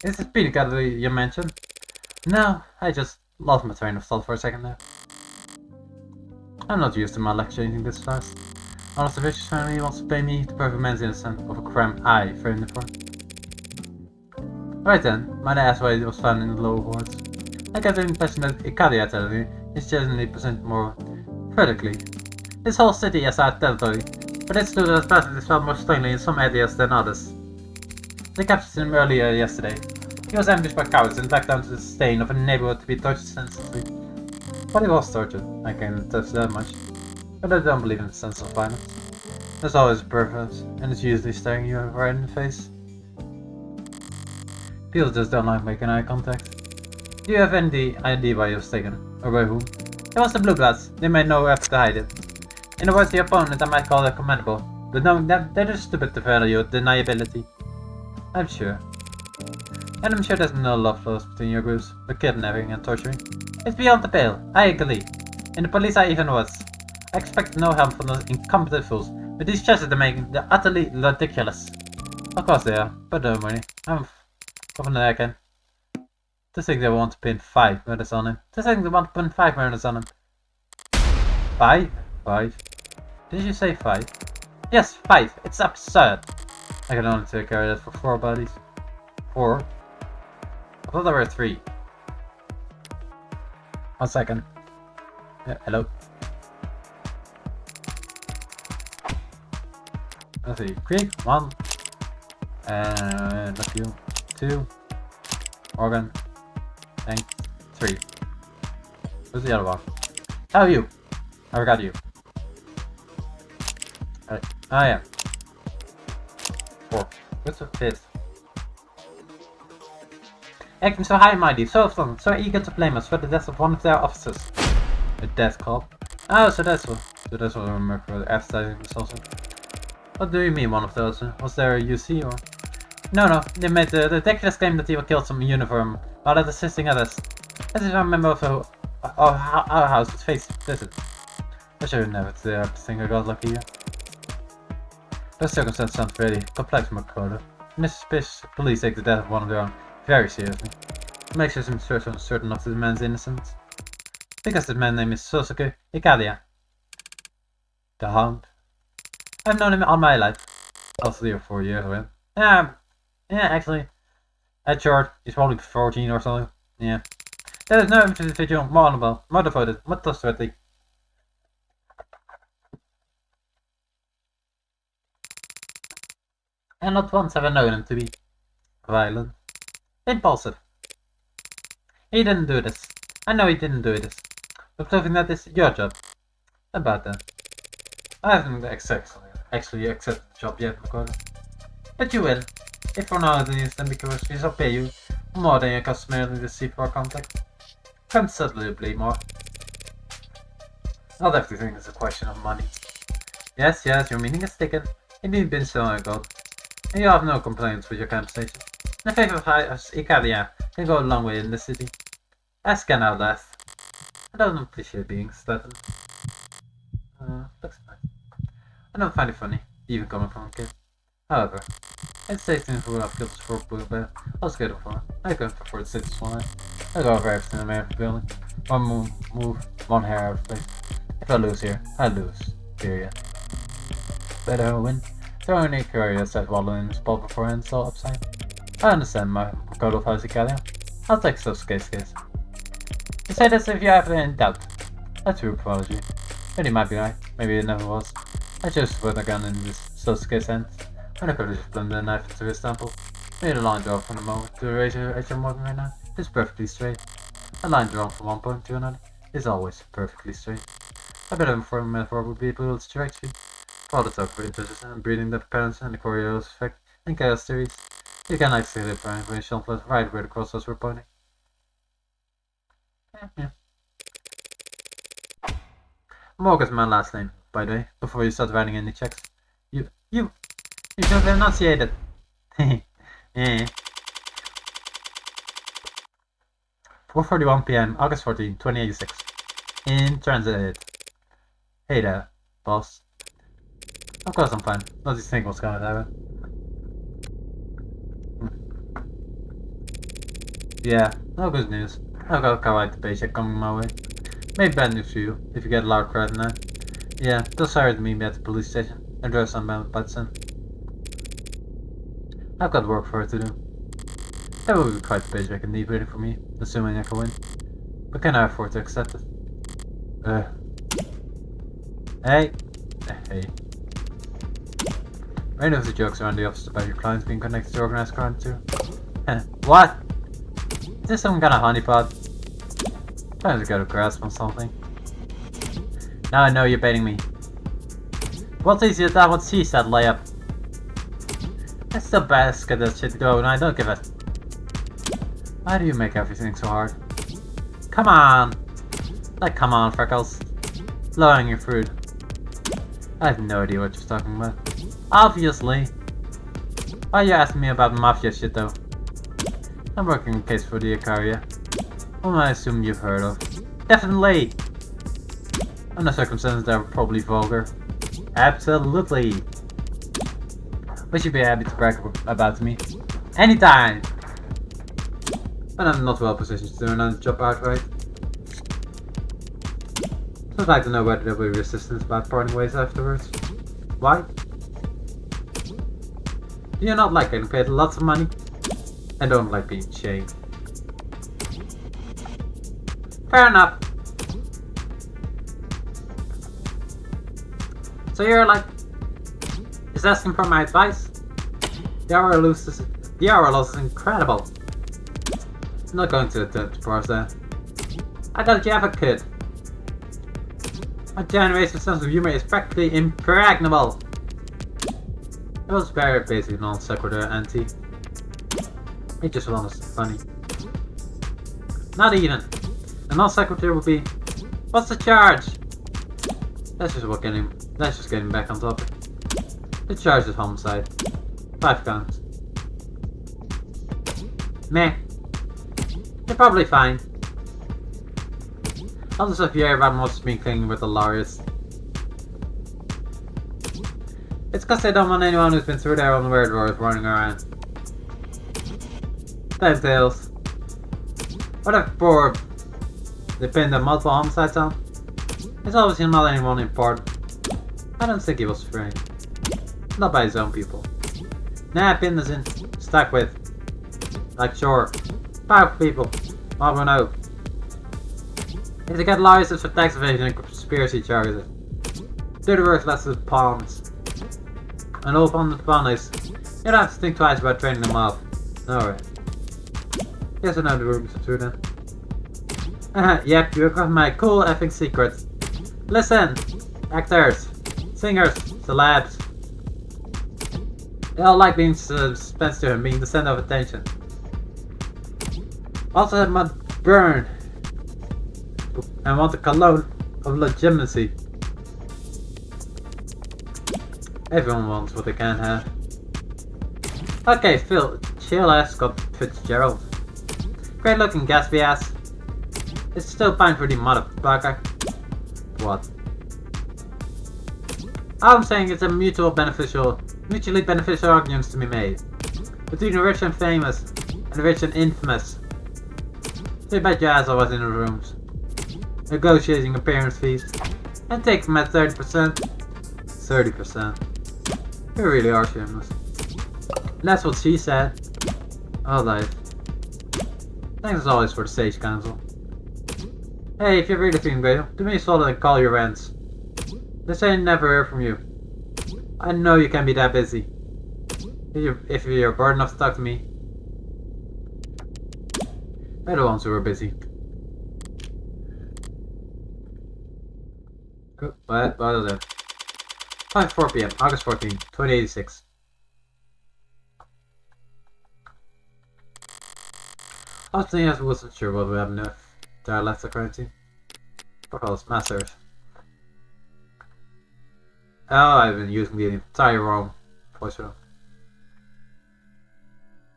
[SPEAKER 1] Is this peanut gallery you mentioned? No, I just lost my train of thought for a second there. I'm not used to my luck changing this fast. One of the vicious family wants to pay me to prove a man's innocent of a crime I framed him for. Right then, my ass why it was found in the lower wards. I get the impression that Ikadia territory is generally presented more vertically. This whole city is our territory, but it's true that Bassett is felt more strongly in some areas than others. They captured him earlier yesterday. He was ambushed by cowards and dragged down to the stain of a neighborhood to be tortured senselessly. But he was tortured, I can attest that much. But I don't believe in the sense of violence. There's always a purpose, and it's usually staring you right in the face. People just don't like making eye contact. Do you have any idea why he was taken? Or by whom? It was the Blue Bloods. They made no effort to hide it. In the words of the opponent, I might call it commendable. But knowing that, they're just stupid to value deniability. I'm sure. And I'm sure there's no love flows between your groups, but kidnapping and torturing. It's beyond the pale. I agree. In the police I even was. I expect no help from those incompetent fools, but these choices they're making, they're utterly ridiculous. Of course they are, but don't worry. I'm from there again. To think they want to pin 5 murders on him. To think they want to pin 5 murders on him. 5? 5? Did you say 5? Yes, 5. It's absurd. I can only take care of that for 4 bodies. 4? I thought there were 3. 1 second. Yeah, hello. let's see. Creek, 1. And let's do 2. Organ. And 3. Who's the other one? Oh, you! I forgot you. Oh yeah. 4. What's the 5th? Acting so high-minded, so strong, so eager to blame us for the death of one of their officers. A death call? Oh, so that's what I remember for advertising this also. What do you mean one of those? Was there a UC or? No, they made the detectives claim that he killed some uniform while assisting others. As if I'm a member of our house would face visit. I should never think I got lucky here. Those circumstances sound very complex, McCullough. Mrs. Police take the death of one of their own very seriously. It makes us certain of the man's innocence. Because the man's name is Sosuke Ikaria. The Hound. I've known him all my life. All 3 or 4 years with him. Yeah, actually. At short, he's probably 14 or something. Yeah. There is no individual more honorable, more devoted, more trustworthy. And not once have I known him to be violent. Impulsive. He didn't do this. I know he didn't do this. But proving that is your job. About that. I haven't actually accepted the job yet, McCullough. But you will. If for now then because we shall pay you more than you customarily receive for our contact. Considerably more. Not everything is a question of money. Yes, your meaning is taken. Indeed been so long ago. And you have no complaints with your compensation. In favor of Ikaria can go a long way in the city. As can our death. I don't appreciate being threatened. Looks nice. I don't find it funny, even coming from a kid. However, it's taken who have killed us for blue bear. I'll skate it for. I couldn't afford to sit this one night. I go over everything in the building. One move, one hair out of place. If I lose here, I lose. Period. Better win. Throwing a courier said wallowing in his ball beforehand, so upside. I understand my code of house Italia. I'll take those case. You say this if you have any doubt. A true apology. But he might be right. Maybe it never was. I chose to put a gun in this Sosuke's hand. When I could have just blundered a knife into his temple. Made a line draw from the moment to erase your Morgan right now. It's perfectly straight. A line drawn from one point to another is always perfectly straight. A bit of a metaphor would be a little direct speed. For all the talk for injustice and breeding the parents and the Coriolis effect and chaos theories, you can actually live by information right where the crossroads were pointing. Yeah. Morgan's my last name, by the way, before you start writing any checks. You should have enunciated. Yeah. 4:41 PM, August 14, 2086. In transit. Hey there, boss. Of course I'm fine. Not just think what's going to happen. Yeah, no good news. I've got a car the paycheck coming my way. Maybe bad news for you, if you get a lot of credit now. Yeah, they'll sorry to meet me at the police station. Address unbound by the sun. I've got work for her to do. That will be quite the paycheck indeed waiting for me, assuming I can win. But can I afford to accept it? Hey. I know the jokes around the office about your clients being connected to organized crime too. What? Is this some kind of honeypot? Trying to get a grasp on something. Now I know you're baiting me. What's easier than what she said, layup? I still best get that shit going, I don't give it. Why do you make everything so hard? Come on! Like, come on, Freckles. Lowering your fruit. I have no idea what you're talking about. Obviously. Why are you asking me about mafia shit though? I'm working a case for the Ikaria. One I assume you've heard of. Definitely! Under circumstances that are probably vulgar. Absolutely! But you'd be happy to brag about me. Anytime! But I'm not well positioned to turn on the job outright. So I'd like to know whether there will be resistance about parting ways afterwards. Why? Do you not like getting paid lots of money? I don't like being shamed. Fair enough. So you're like He's asking for my advice? The hour loss is incredible. I'm not going to attempt to parse that. I got a Java kid. My generation's sense of humor is practically impregnable. It was very basic non sequitur, Auntie. It just was funny. Not even. A non sequitur would be, what's the charge? That's just getting back on topic. The charge is homicide. 5 counts. Meh. You're probably fine. I'll just have you hear about most being clinging with the lawyers. It's cause they don't want anyone who's been through their own word wars running around. Tales. What if Borb they pinned the multiple homicides on? It's obviously not anyone important. I don't think he was framed. Not by his own people. Nah, pinned us in. Stuck with. Like sure. 5 people. What we know. If they get license for tax evasion and conspiracy charges. Do the work less with pawns. And all on the pawn is. You don't have to think twice about training them off. Alright. Yes, I know the rooms are true then. Yep, you got my cool effing secret. Listen! Actors, singers, celebs. They all like being suspensed to him, being the center of attention. Also have my burn. And want the cologne of legitimacy. Everyone wants what they can't have. Okay, Phil, chill ass Scott Fitzgerald. Great looking Gatsby ass. It's still fine for the motherfucker. What? All I'm saying is a mutually beneficial arguments to be made. Between the rich and famous, and the rich and infamous. Too bad Jazz was in the rooms. Negotiating appearance fees. And take them at 30%. 30%. You really are shameless. That's what she said. Alright. Thanks as always for the Sage Council. Hey, if you're really feeling great, do me a solid and call your rents. They say I never hear from you. I know you can be that busy. If you're bored enough to talk to me. They're the ones who are busy. Good. What is it? 5:04 PM, August 14, 2086. I was thinking I wasn't sure whether we have enough dialects currency. Proposed masters. Oh, I've been using the entire wrong voice room.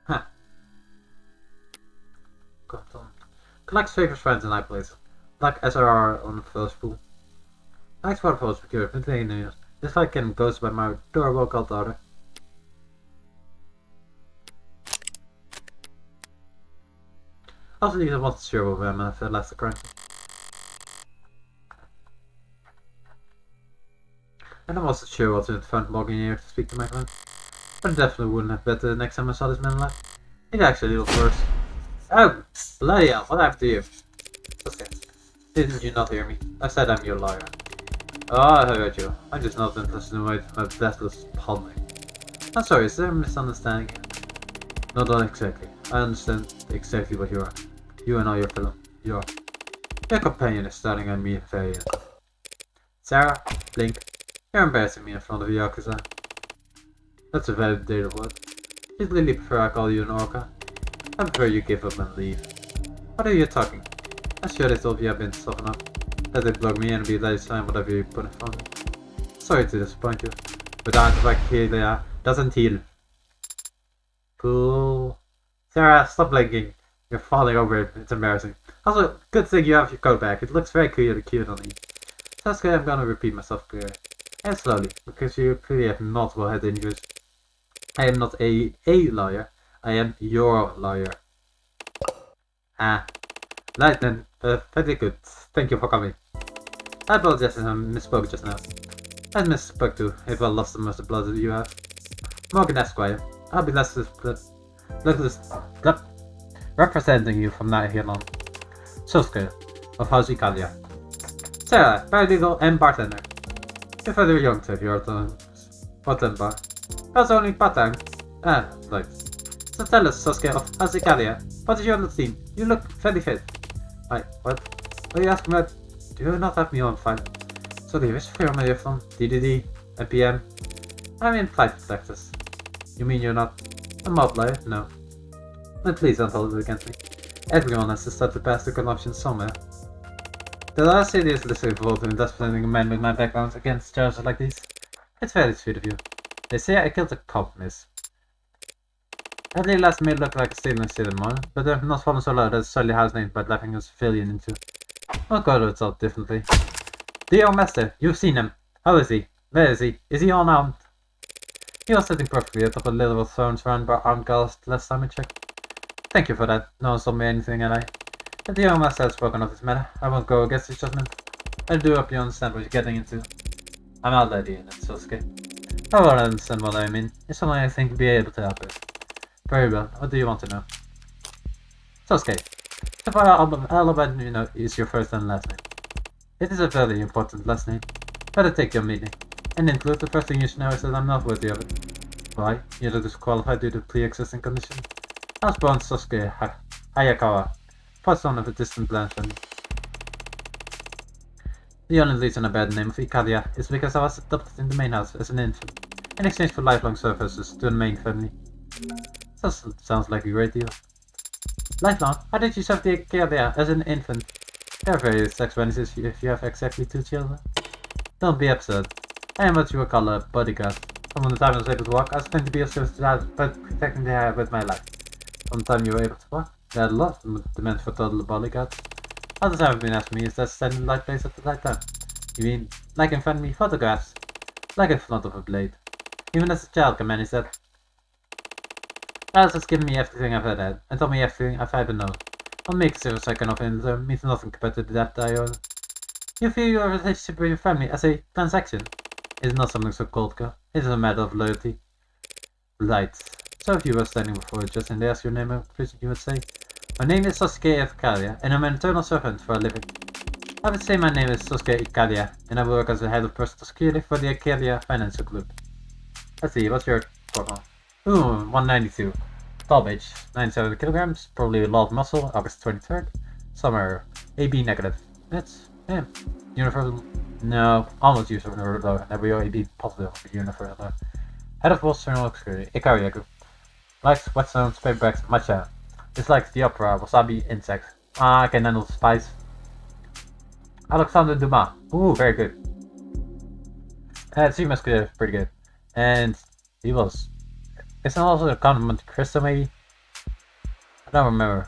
[SPEAKER 1] Huh. Collects favors friends in high places. Like SRR on the first pool. Likes waterfalls procured from the news. This fight can goes by my adorable cult daughter. Also, I wasn't sure what I'm if I left the currency. And I wasn't sure what's in front logging here to speak to my client. But I definitely wouldn't have bet the next time I saw this man alive. It actually looked worse. Oh! Bloody hell, what happened to you? Okay. Didn't you not hear me? I said I'm your lawyer. Oh, I heard you. I'm just not interested in my deathless public. I'm sorry, is there a misunderstanding? Not exactly. I understand exactly what you are. You and all your film. Your companion is starting on me very Sarah, blink. You're embarrassing me in front of Yakuza. That's a validated word. You'd really prefer I call you an orca. I prefer you give up and leave. What are you talking? I'm sure they told you I've been softened up. That they plug me in and be let sign whatever you put in front of me. Sorry to disappoint you, but Antivacia doesn't heal. Cool. Sarah, stop blinking. You're falling over it. It's embarrassing. Also, good thing you have your coat back. It looks very cute on you. Sasuke, I'm gonna repeat myself clearly. And slowly, because you clearly have multiple head injuries. I am not a lawyer. I am your lawyer. Ah. Right then. Very good. Thank you for coming. I apologize if I misspoke just now. I misspoke too, if I lost the most of the blood that you have. Morgan Esquire. I'll be representing you from now here on. Sosuke of House Ikalia. Sarah, paralegal and bartender. You're further young to have your What then, bar? That's only Patang. Ah, right. So tell us, Sasuke of Asikalia, what is your routine? You look very fit. Wait, what? Are you asking about? Do you not have me on file? Sorry, which firm are you from? DDD? NPM? I'm in flight practice. You mean you're not a mob liar? No. Then please don't hold it against me. Everyone has to start to pass the corruption somewhere. There are serious risks involved in disciplining a man with my background against charges like these. It's very sweet of you. They say I killed a cop, miss. At the last made look like a stealing shit and more, but I've not fallen so low that it's solely house named by laughing a civilian into. I'll go to it all differently. The young master, you've seen him. How is he? Where is he? Is he unarmed? He was sitting perfectly atop a literal throne surrounded by armed guards last time I checked. Thank you for that. No one told me anything, and If the young master has spoken of this matter, I won't go against his judgment. I do hope you understand what you're getting into. I'm already in it, Sasuke. I will understand what I mean. It's something I think you'll be able to help with. Very well. What do you want to know? Sasuke. So far, Alabama, you know, is your first and last name. It is a very important last name. Better take your meaning. And include the first thing you should know is that I'm not worthy of it. Why? You're disqualified due to pre-existing condition. I was born Sasuke Hayakawa, first son of a distant land family. The only reason I bear the name of Ikaria is because I was adopted in the main house as an infant, in exchange for lifelong services to the main family. Sounds like a great deal. Lifelong? How did you serve the Ikaria as an infant? There are various explanations if you have exactly 2 children. Don't be absurd. I am what you would call a bodyguard. From the time I was able to walk, I was trying to be of service to the house, but protecting the hair with my life. From the time you were able to walk, there are a lot of demands for total bodyguards. Others have been asking me is that standing in the right place at the right time. You mean, like in front of me, photographs? Like in front of a blade. Even as a child can manage that. Alice has given me everything I've ever had, and told me everything I've ever known. I'll make a serious second of it means nothing compared to the debt I owe. You view your relationship with your family as a transaction. It is not something so cold, girl. It is a matter of loyalty. Right. So if you were standing before a judge and they asked your name, you would say, my name is Sasuke Ikaria, and I'm an eternal servant for a living. I would say my name is Sasuke Ikaria, and I work as the head of personal security for the Ikaria Financial Group. Let's see, what's your total? Ooh, 192. Top age, 97 kilograms, probably a lot of muscle, August 23rd. Summer, AB negative. That's, yeah. Universal, no, almost universal, though. AB positive, universal. Head of Western Security, Ikaria Group. Likes whetstones, paperbacks, matcha. Dislikes the opera, wasabi, insects. I can handle spice. Alexander Dumas. Ooh, very good. Sea Musketeer is pretty good. And he was. Isn't also a Count of Monte Cristo, maybe? I don't remember.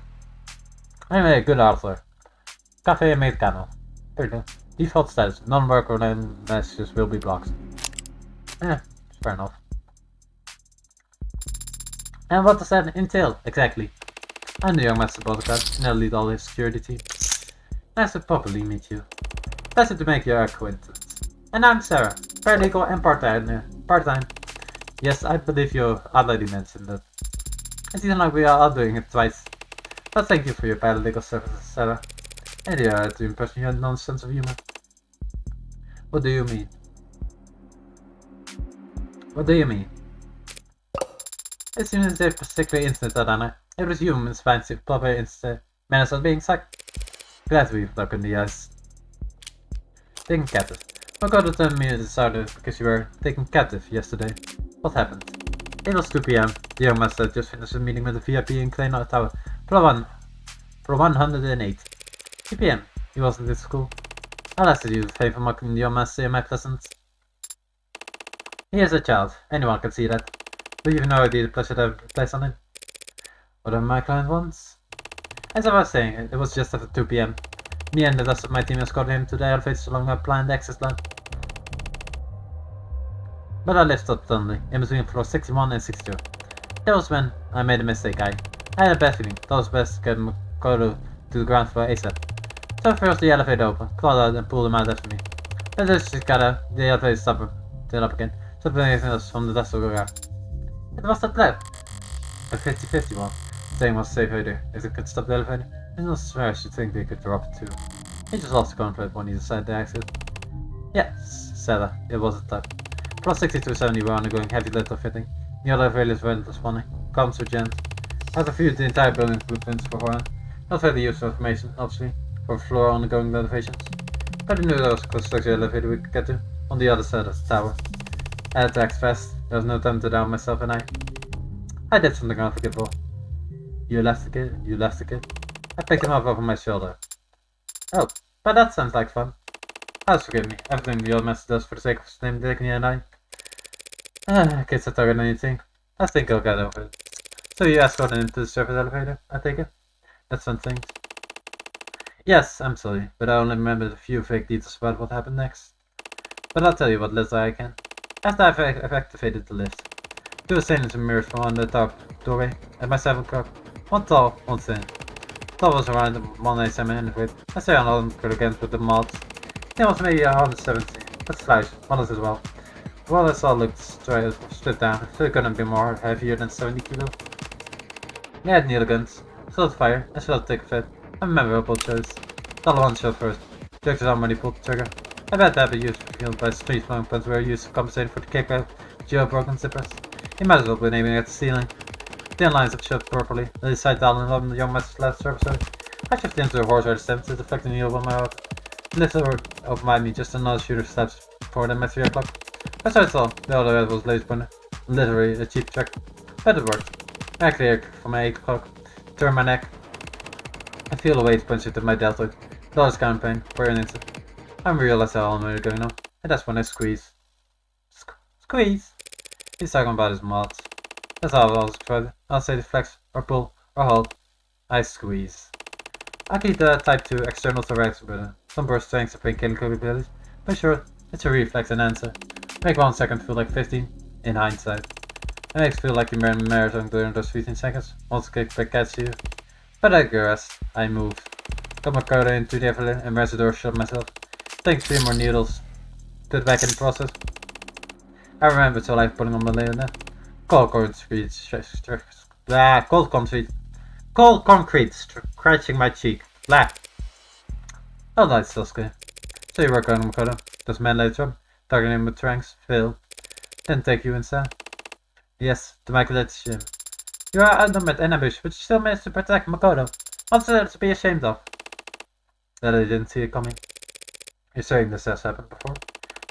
[SPEAKER 1] Anyway, a good author. Cafe Americano. There you go. Default status. Non-work messages will be blocked. Yeah, fair enough. And what does that entail, exactly? I'm the young master bodyguard, and I lead all his security team. Nice to properly meet you. Pleasure to make your acquaintance. And I'm Sarah, paralegal and part-time. Yes, I believe you already mentioned that. It seems like we are all doing it twice. But thank you for your paralegal services, Sarah. And you are to impress me your non-sense of humor. What do you mean? What do you mean? It seems as if a particular incident that Anna. It was humans fancy proper manners of being sacked. Glad we've broken the ice. Taken captive. My god returned me disorder because you were taken captive yesterday. What happened? It was 2 PM. The young master had just finished a meeting with the VIP in Kleiner Tower. For 108. 2 PM. He wasn't in school. I'll ask you the favor mocking the young master in my presence. He is a child. Anyone can see that. Do you have no idea the pleasure that I place on him? Whatever my client wants. As I was saying, it was just after 2 PM. Me and the rest of my team escorted him to the elevators along our planned access line. But I left up suddenly, in between floor 61 and 62. That was when I made a mistake. I had a bad feeling. That was best to go to the ground floor ASAP. So first the elevator opened, crawled out and pulled him out after me. Then just got out, the elevator stopped then up again, so anything else from the rest of the ground. It was that loud. A 50-50 one. Saying was safe idea. If they could stop the elevator, I'm not sure I should think they could drop it too. He just lost the conflict when he decided to exit. Yes, Sarah, it was a type. Plus 60 to 70 were undergoing heavy lift fitting. The other failures were responding. Problems were jammed. After viewed the entire building's blueprints beforehand. Not very useful information, obviously, for floor undergoing renovations. But I knew there was a construction elevator we could get to, on the other side of the tower. I had to act fast. There was no time to down myself and I did something unforgivable. You left the kid? You left the kid? I picked him up over my shoulder. Oh, but that sounds like fun. Please forgive me. Everything the old master does for the sake of his name, Dignity, and I. Kids are tougher than anything. I think I'll get over it. So you escorted into the surface elevator, I take it? That's one thing. Yes, I'm sorry, but I only remembered a few vague details about what happened next. But I'll tell you what little I can. After I've activated the lift, two were standing in mirrors from under the top doorway at my 7 o'clock. One tall, one thin. Tall was around 187 in weight. I say on all them good against with the mods. He was maybe 170, but slouch, modest as well. Well, I saw looked stripped down, so it couldn't be more heavier than 70 kilo. He had needle guns, still fire, and still take a fit. A memorable choice. Tall one shot first. Judge was already pulled the trigger. I bet that be used for killed by street flowing punts were used to compensate for the kickback jailbroken zippers. He might as well been aiming at the ceiling. Thin lines have shut properly, the side down and on the young master's left surface. I shifted into a horse ride step to deflect the needle on my heart. Lift over behind me, just another shooter steps forward at my 3 o'clock. As I saw, the other red was laser pointer. Literally a cheap trick. But it worked. I cleared from my 8 o'clock. Turn my neck. I feel the weight punch into my deltoid. Dollar's campaign for an instant. I realize how all I'm going on. And that's when I squeeze. Squeeze? He's talking about his mods. That's how I'll describe it. I'll say flex, or pull, or hold. I squeeze. I keep the type 2 external thoracic button. Some burst strengths and killing capabilities, but sure, it's a reflex and answer. Make 1 second feel like 15, in hindsight. It makes feel like you're in marathon during those 15 seconds, once a kickback gets you. But I digress. I move. Got my code into the elevator and raise the door shut myself. Take 3 more needles. Put it back in the process. I remember till life putting on my lid net. Cold concrete scratching my cheek. Blah. Oh, that's Sasuke. So you work on Makoto. Does man later on? Targeting him with tranks. Fail. Then take you instead. Yes, to my collection. You are outnumbered and ambushed, but you still managed to protect Makoto. What's there to be ashamed of? That I didn't see it coming. You're saying this has happened before?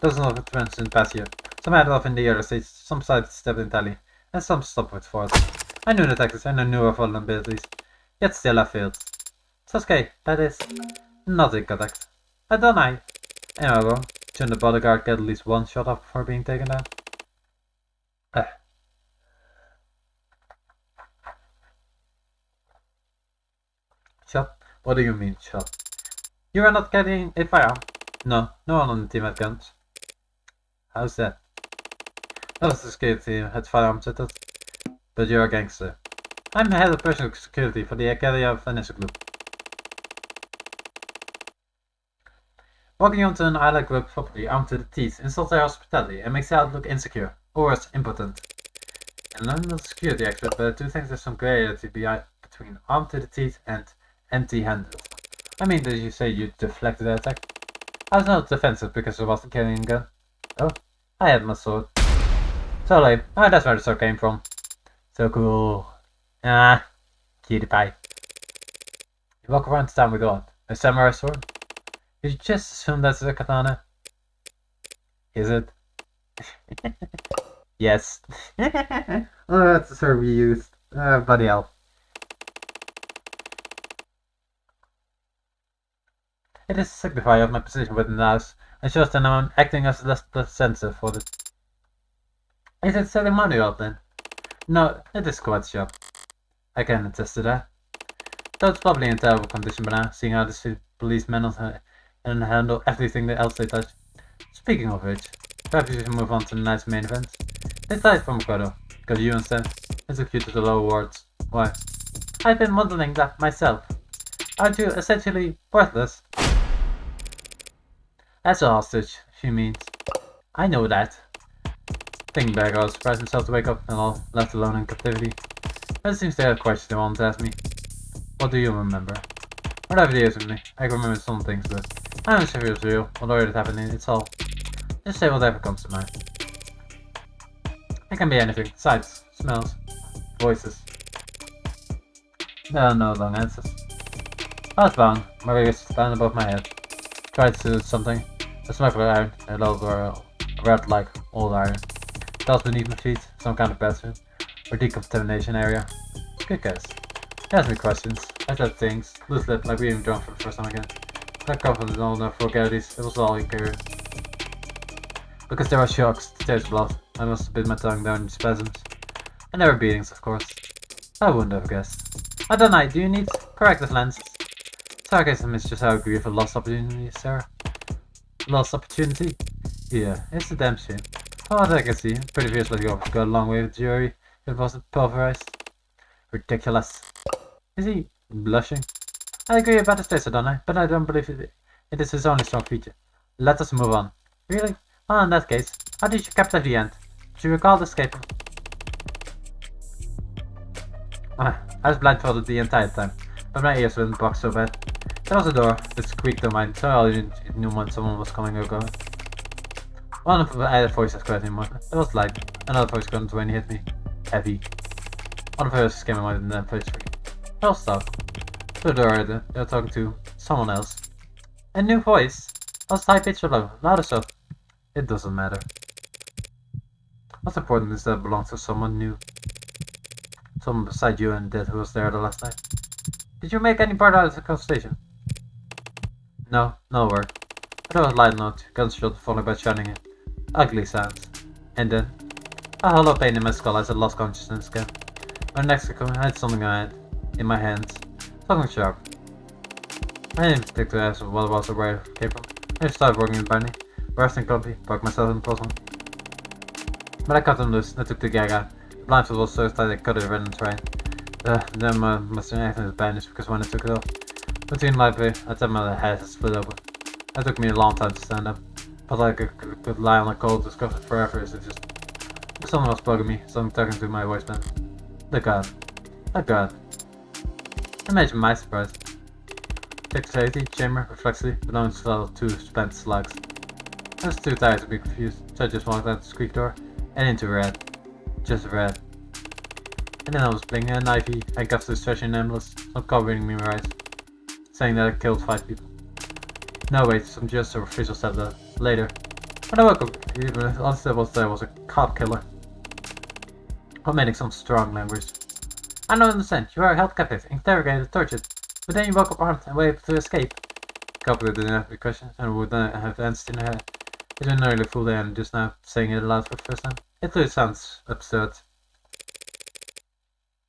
[SPEAKER 1] Dozens of friends in Patio. Some had off in the other states, some sidestepped entirely, and some stopped with force. I knew the tactics and I knew our vulnerabilities, yet still I failed. Sasuke, that is, not in contact. I don't know. Am I wrong? Shouldn't the bodyguard get at least 1 shot off before being taken down? Shot? What do you mean, shot? You are not getting a firearm? No, no one on the team had guns. How's that? That was the security team had firearms at it. But you're a gangster. I'm the head of personal security for the Academy of Vanessa Group. Walking onto an island group property armed to the teeth insults their hospitality and makes out look insecure, or worse, impotent. And I'm not a security expert, but I do think there's some grey area between armed to the teeth and empty-handed. I mean, did you say you deflected the attack? I was not defensive because I wasn't carrying a gun. Oh, I had my sword. So lame. Oh, that's where the sword came from. So cool. Ah, cutie pie. You walk around town with what? A samurai sword? You just assume that's a katana? Is it? Yes. Oh, that's the sword we used. Bloody hell. It is a signifier of my position within the house. I shows that I'm acting as less sensor for the... Is it selling money out then? No, it is quite sharp. I can attest to that. Though it's probably in terrible condition by now, seeing how the policemen and handle everything else they touch. Speaking of which, perhaps you should move on to the night's main event. They died from Makoto, because you instead executed the lower wards. Why? I've been modeling that myself. Aren't you essentially worthless? As a hostage, she means. I know that. Thinking back, I was surprised himself to wake up and all, left alone in captivity. But it seems they had questions they wanted to ask me. What do you remember? Whatever it is with me, I can remember some things, but I'm not sure if it was real, although it happened, it's all. Just say whatever comes to mind. It can be anything. Sights, smells, voices. There are no long answers. I was bound. My wrist stand above my head. Tried to do something. A smoke of iron, a little red like old iron. Dust beneath my feet, some kind of bathroom. Or decontamination area. Good guess. He asked me questions. I said things. Loose lip, like being drunk for the first time again. Not confident in all enough vulgarities. It was all imperial. Because there were shocks, tears of blood. I must have bit my tongue down in spasms. And there were beatings, of course. I wouldn't have guessed. I don't know, do you need corrective lenses? Sarcasm is just how I agree with a lost opportunity, Sarah. Lost opportunity? Yeah, it's a damn shame. From what I can see, pretty fierce like you got a long way with the jury. It wasn't pulverized. Ridiculous. Is he blushing? I agree about his taste, don't I? But I don't believe it is his only strong feature. Let us move on. Really? Well, in that case, how did you capture the end? Do you recall escaping? I was blindfolded the entire time, but my ears weren't boxed so bad. There was a door that squeaked on mine, so I knew when someone was coming or going. One of the voices cried anymore. It was light. Another voice grunted when he hit me. Heavy. One of hers came in my face. I'll stop. To the door, they were talking to someone else. A new voice. I was high pitched or low, loud or soft. It doesn't matter. What's important is that it belongs to someone new. Someone beside you and Dad who was there the last night. Did you make any part out of the conversation? No, no word. But it was light note, gunshot followed by shouting it. Ugly sounds. And then, a hollow pain in my skull as I lost consciousness again. When next I had something in my hands. Something sharp. I didn't stick to ask what was or where it came from. I started working in Barney. Resting comfy, parked myself in the puzzle. But I cut them loose and I took the gag out. The blindfold was so tight I cut it in the train. Then must have acted as bandaged because when I took it off. Between my way, I thought my head had split open. It took me a long time to stand up. Felt like I could lie on a cold discomfort forever. Is it just something was bugging me, something tugging to my waistband. The gun. A gun. Imagine my surprise. Checked the safety chamber reflexively, but only fell 2 spent slugs. I was too tired to be confused, so I just walked out the squeak door and into red. Just red. And then I was blinking a knifey, handcuffed to the stretching ambulance, some covering me in my eyes, saying that I killed 5 people. No wait, some just official said that later. When I woke up, all I said was that I was a cop killer. Omitting some strong language. I don't understand, you are held captive, interrogated, tortured, but then you woke up armed and were able to escape. Copper didn't have the question and would then have answered in her head. It's been nearly a full day and just now saying it aloud for the first time. It really sounds absurd.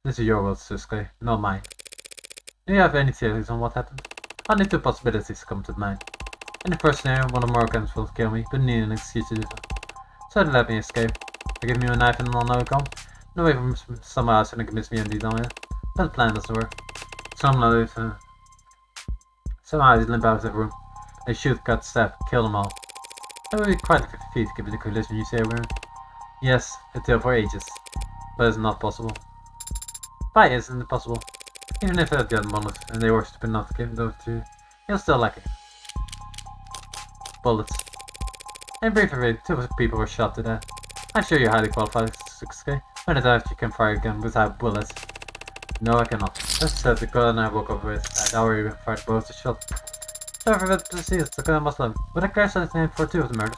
[SPEAKER 1] This is your world, Susuke, not mine. Do you have any theories on what happened? Only 2 possibilities come to mind. In the first scenario, one of Morgans will kill me, but need an excuse to do so. So they let me escape. They give me a knife and I'll know it gone. No way from someone else who can convince me indeed on it. But the plan doesn't work. Somehow I limp out of the room. They shoot, cut, stab, kill them all. That would be quite a feat given the collision you say we're in. Yes, a tale for ages. But it's not possible. Why isn't it possible? Even if I had gotten bullets and they were stupid enough to give those to you, you'll still like it. Bullets. In brief, 2 people were shot to death. I'm sure you're highly qualified, Susuke. When I dive, you can fire a gun without bullets. No, I cannot. As said, the gun I woke up with, I'd already fired both the shots. So if I were to see it, the gun was loaded. But I crash its name for 2 of the murders.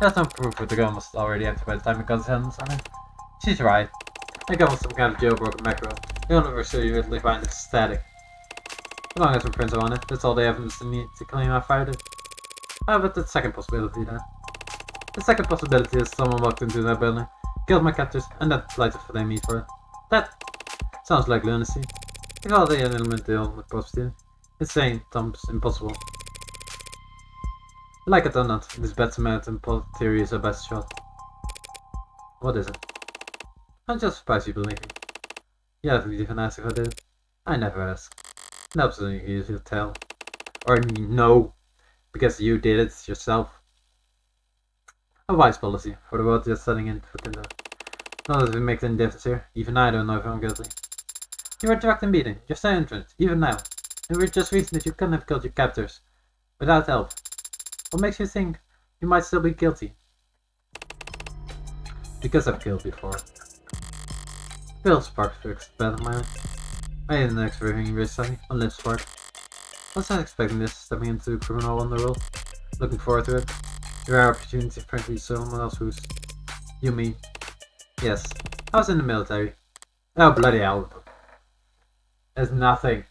[SPEAKER 1] There's no proof that the gun was already empty by the time it got its hands on it. She's right. The gun was some kind of jailbroken macro. The only version you really find is static. As long as the prints are on it, that's all the evidence they need to claim I fired it. How about the second possibility then? The second possibility is someone walked into that building, killed my captors, and then lighted for me for it. That sounds like lunacy. If all the element deal with possibility, insane, Tom's impossible. Like it or not, this bad Samaritan theory is our best shot. What is it? I'm just surprised you believe me. You haven't even asked if I did. I never ask. No, absolutely, you should tell. Or no, because you did it yourself. A wise policy for the world just setting in for Tinder. Not that it makes any difference here. Even I don't know if I'm guilty. You were drugged and beaten. You're still innocent, even now. And we're just reason that you couldn't have killed your captors without help. What makes you think you might still be guilty? Because I've killed before. Bill Sparks to expand my life. I had an extra ring recently on Lip Spark. Wasn't expecting this, stepping into criminal underworld. Looking forward to it. Rare opportunity to meet someone else who's... You mean? Yes. I was in the military. Oh bloody hell. There's nothing.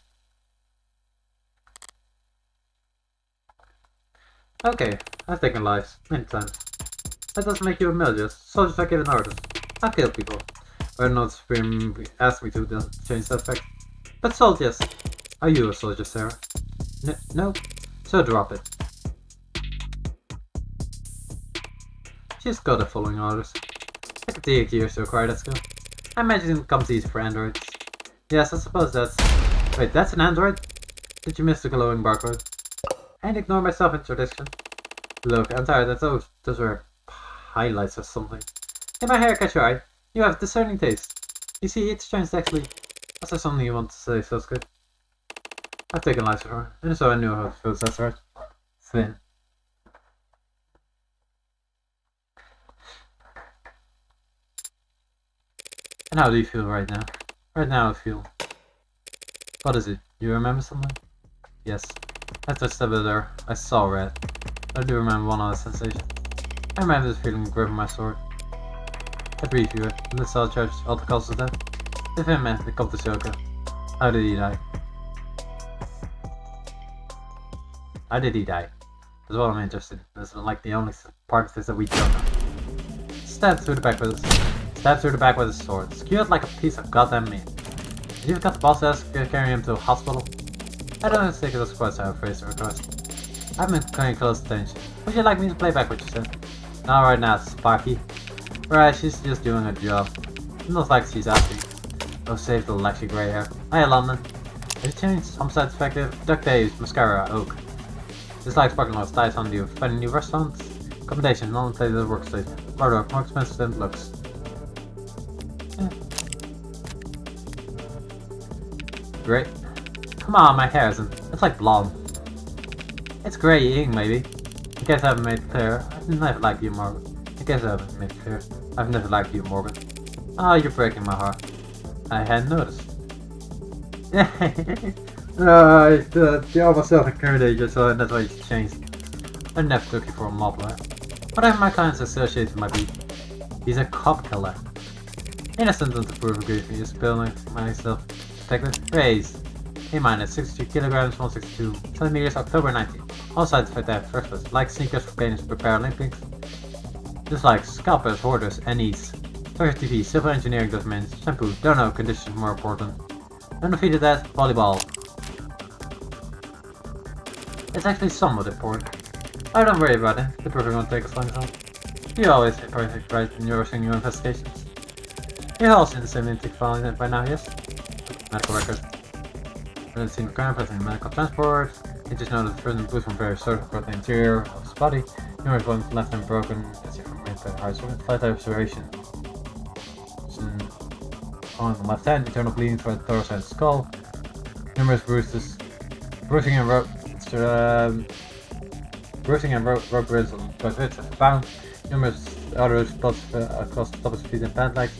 [SPEAKER 1] Okay, I've taken lives, many times. That doesn't make you a military. Soldiers are given orders. I kill people. Whether or not Supreme asked me to, doesn't change that fact. But soldiers! Are you a soldier, Sarah? No? So drop it. She's got the following orders. It could take years to acquire that skill. I imagine it comes easy for androids. Yes, I suppose that's... Wait, that's an android? Did you miss the glowing barcode? And ignore my self-introduction. Look, I'm tired of those were highlights or something. Did my hair catch your eye? You have discerning taste. You see, it's changed actually. Was there something you want to say, so it's good? I've taken lives before, and so I knew how it feels, that's right. Thin. And how do you feel right now? Right now I feel... What is it? You remember something? Yes. After I stepped there, I saw red. I do remember one other sensation. I remember this feeling gripping my sword. I briefed you it, and the cell charged all the costs of death. If it meant to come to Shoko. How did he die? How did he die? That's what I'm interested in. This is like the only part of this that we don't know. Stabbed through the back with his sword. Skewered like a piece of goddamn meat. You've got the boss ass carrying him to a hospital. I don't think it was quite so I phrased the request. I've been paying close attention. Would you like me to play back what you said? Not right now, Sparky. Right, she's just doing her job. It looks like she's asking. Oh, save the Lexi grey hair. Hiya, London. Have you changed homicide perspective? Duct tape, mascara, oak. Just like sparkling lost ties on you. Finding new restaurants? Accommodation, non-inflated workstation. Murder, more expensive than it looks. Great. Come on, my hair isn't. It's like blonde. It's greying, maybe. In case I haven't made it clear, I've never liked you, Morgan. In case I haven't made it clear, I've never liked you, Morgan. Oh, you're breaking my heart. I hadn't noticed. You almost self-incriminated, so that's why you changed. I never took you for a mobbler. Whatever my client's associated might be, he's a cop killer. Innocent until proven guilty. You're spilling myself. Detective raised. A-minus 62 kilograms, 162 centimeters, October 19. All sides for that first place. Like sneakers for painters for Paralympics. Just like scalpers, hoarders, and ease. Torture TV, civil engineering documents, shampoo, don't know, conditions more important. Undefeated at volleyball. It's actually somewhat important. Oh, don't worry about it. The perfect won't take us long enough. You always say perfect right in your investigations. You're all seen the same intake file by now, yes? Medical record. Then seen the crime present in medical transport. You just know that the prison boots from various sources across the interior of his body. Numerous bones left and broken. As if from made by hard flight observation. On the left hand, internal bleeding throughout the torso and skull. Numerous bruises. Bruising and rope grids on both wrists have been found. Numerous other spots across the top of his feet and pant legs.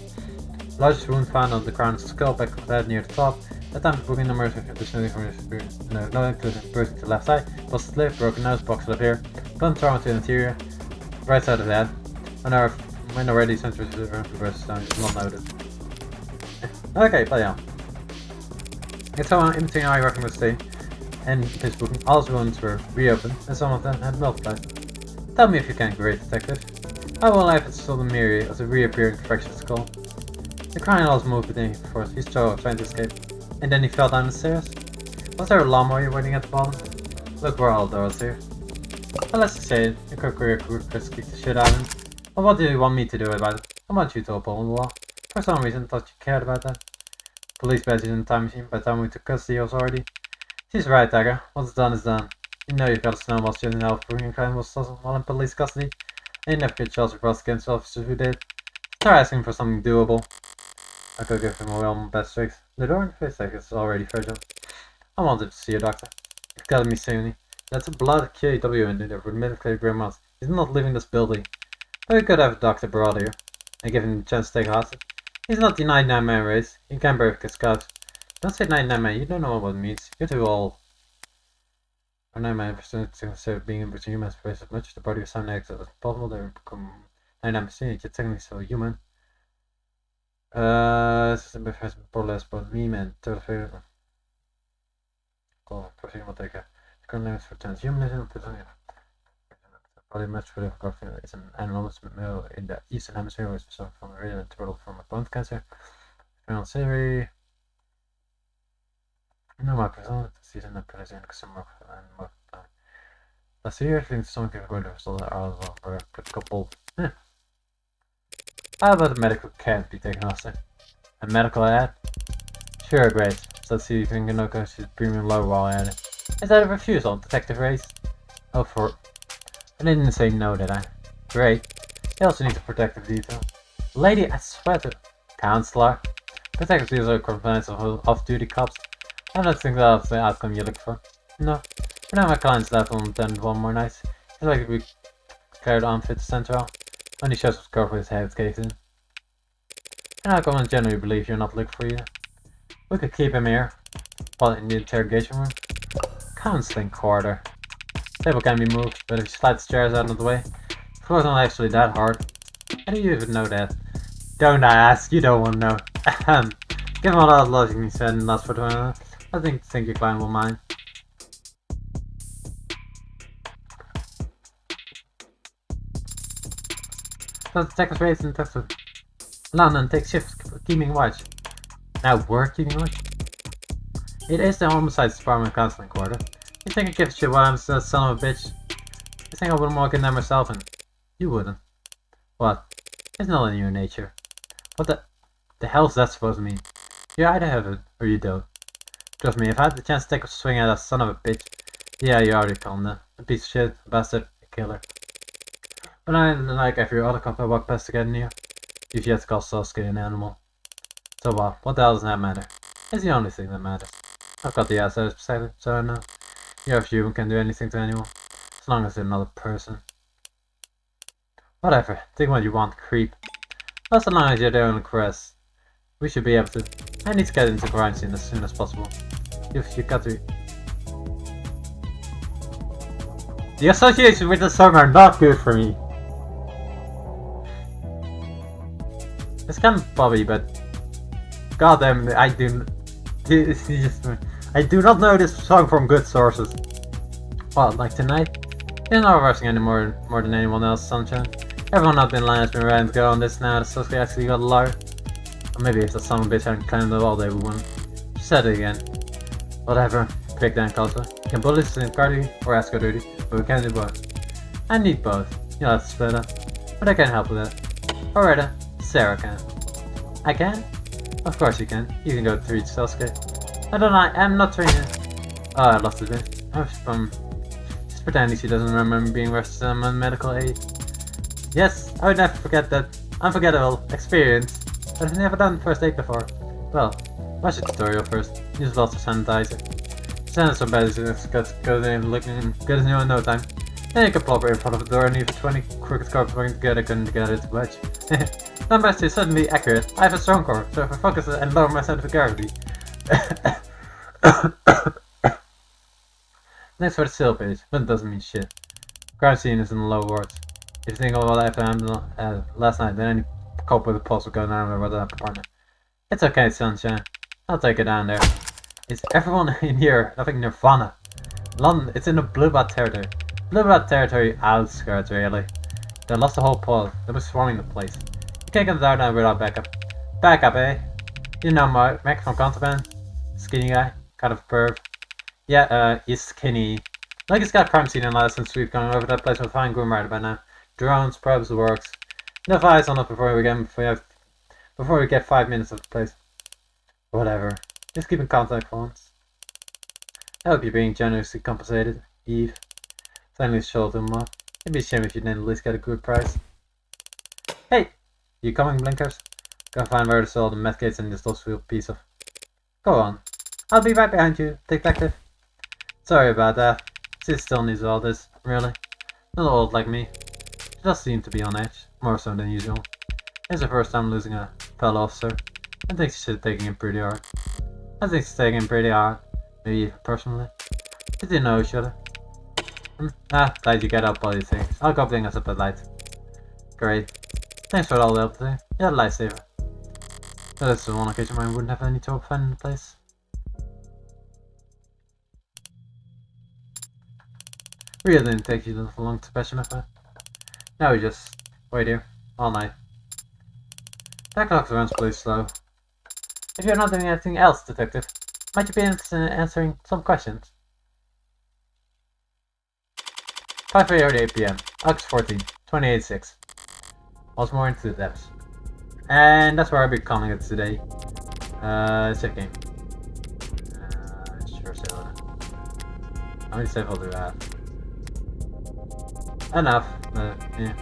[SPEAKER 1] Largest wound found on the crown of the skull, back of the head near the top. At times booking numbers with additional information, no including bruising to the left side, busted lip, broken nose, boxed up here, gun trauma to the interior, right side of the head. When already sensors reverse down is not noted. Okay, play on. It's someone in between eye working with state and his booking, all his wounds were reopened and some of them had multiplied. Tell me if you can, great detective. I will laugh at the sudden myriad of the reappearing fractured skull. The crying almost moved within him before his jaw trying to escape. And then he fell down the stairs. Was there a lawnmower waiting at the bottom? Look, we're all doors here. Well, let's just say it. Your career could kick the shit out of him. But what do you want me to do about it? I want you to uphold the law. For some reason, I thought you cared about that. Police badges in the time machine by the time we took custody of us already. She's right, Dagger. What's done is done. You know you've got a snowball shooting in hell for bringing crime was while in police custody. And you never get charged with cross against officers who did. Start asking for something doable. I could give him a well best tricks. The door in the face like it's already fragile. I wanted to see a doctor. You've got me soon. That's a blood KW in there with medically grim months. He's not leaving this building. But we could have a doctor brought here. and give him the chance to take a hostage. He's not the 99-man race. He can't break his cuffs. Don't say 99-man, you don't know what it means. You're too old. For 99% to consider being in between humans space as much as the body of some eggs as possible, they become 99%, yet technically still human. This is a bit has more or less about me, man. Total failure. Cool, proceeding will take a current limits for transhumanism. Body much for the is an enormous male in the eastern hemisphere, which is from a radiant turtle from a bone cancer. Final theory. No, my personal season of president consumer and more. Let's see here, things some can go to result are also for a critical. How about the medical can't be taken hostage? A medical ad? Sure, great. So let's see if we can look at his premium low while at it. Is that a refusal, Detective Race? Oh, for. I didn't say no, did I? Great. He also needs a protective detail. Lady, I swear to. Counselor. Protective details are compliance of off-duty cops. I don't think that's the outcome you look for. No. For now, my client's left on attend one more night. He's likely to be carried on fit to Central. When he shows his girl with his head caved in. And I can generally believe you're not looking for you. We could keep him here. While in the interrogation room. Counseling quarter. Table can be moved, but if you slide the chairs out of the way, the floor's not actually that hard. How do you even know that? Don't ask, you don't want to know. Given all that logic you said in the last 40 minutes, I think your client will mind. So Detective Race and Detective London takes shifts keeping watch. Now we're keeping watch? It is the homicide department counseling quarter. You think I give a shit while I'm still son of a bitch? You think I wouldn't walk in there myself and you wouldn't. What? It's not in your nature. What the hell's that supposed to mean? You either have it or you don't. Trust me, if I had the chance to take a swing at that son of a bitch, yeah, you already called him a piece of shit, a bastard, a killer. But I, like every other cop I walk past to get in here, you've yet to call Sasuke an animal. So what the hell does that matter? It's the only thing that matters. I've got the outsider's perspective, so I know. You're human, can do anything to anyone, as long as they're not a person. Whatever, think what you want, creep. As long as you're there on the caress, we should be able to. I need to get into the crime scene as soon as possible. You've got to. The association with the song are not good for me. It's kind of Bobby, but goddamn, I do not know this song from good sources. Well, like tonight, you're not rushing anymore more than anyone else, Sunshine. Everyone up in line has been ready to go on this now. The Sasuke actually got a liar. Or maybe if the son of a bitch hadn't claimed it all day, we wouldn't. She said it again. Whatever. Quick then, Costa. You can bully in cardio or ask her duty, but we can't do both. I need both. You'll have to split up. But I can't help with that. Alright then. Sarah can. I can? Of course you can. You can go to reach Sasuke. I'm not training. Oh, I lost it bit. I'm just pretending she doesn't remember being rushed to medical aid. Yes, I would never forget that unforgettable experience. But I've never done first aid before. Well, watch the tutorial first. Use lots of sanitizer. Sand some bad as go there and looking good as new in no time. Then you can plop her in front of the door and even 20 crooked corpses working together couldn't get it to budge. Numbers is suddenly accurate. I have a strong core, so if I focus and lower my center of gravity. Next for the sale page, but it doesn't mean shit. Crime scene is in the low wards. If you think of what happened last night, then any cop with a pulse will go down there with that partner. It's okay, Sunshine. I'll take it down there. Is everyone in here having Nirvana? London, it's in the Bloodbath territory. Bloodbath territory outskirts, really. They lost the whole pod. They were swarming the place. You can't get down there without backup. Backup, eh? You know Mac from Contraband? Skinny guy? Kind of perv. Yeah, he's skinny. Like he's got crime scene analysis since we've gone over that place with fine Grim Rider by now. Drones, probes, the works. Enough eyes on it before we get 5 minutes of the place. Whatever. Just keep in contact for once. I hope you're being generously compensated, Eve. Finally showed him off. It'd be a shame if you didn't at least get a good price. Hey! You coming, Blinkers? Gotta find where to sell the medgates and this little piece of. Go on. I'll be right behind you, detective. Sorry about that. She still needs all this, really. A little old like me. She does seem to be on edge, more so than usual. It's the first time losing a fellow officer. I think she's taking it pretty hard. Maybe even personally. Did they know each other? Glad you get up all these things. I'll go bring us up a light. Great. Thanks for all the help today. You're a lifesaver. This is one occasion where I wouldn't have any trouble finding the place. Really didn't take you that long to patch enough. Now we just wait here all night. That clock runs pretty slow. If you're not doing anything else, detective, might you be interested in answering some questions? 5:38 p.m. August 14, 2086. Once more into the depths. And that's where I'll be calling it today. Save game. Sure, save order. How many save order do I have? Enough. Yeah.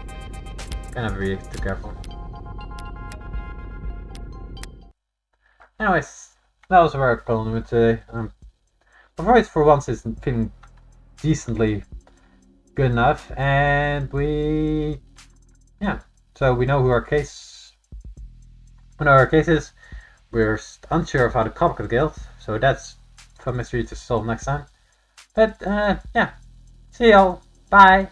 [SPEAKER 1] Kind of be too careful. Anyways, that was where I'm calling it today. My voice for once is feeling decently good enough, and so we know who our case. We know our case is. We're unsure of how the cop got killed, so that's a mystery to solve next time. But yeah, see y'all. Bye.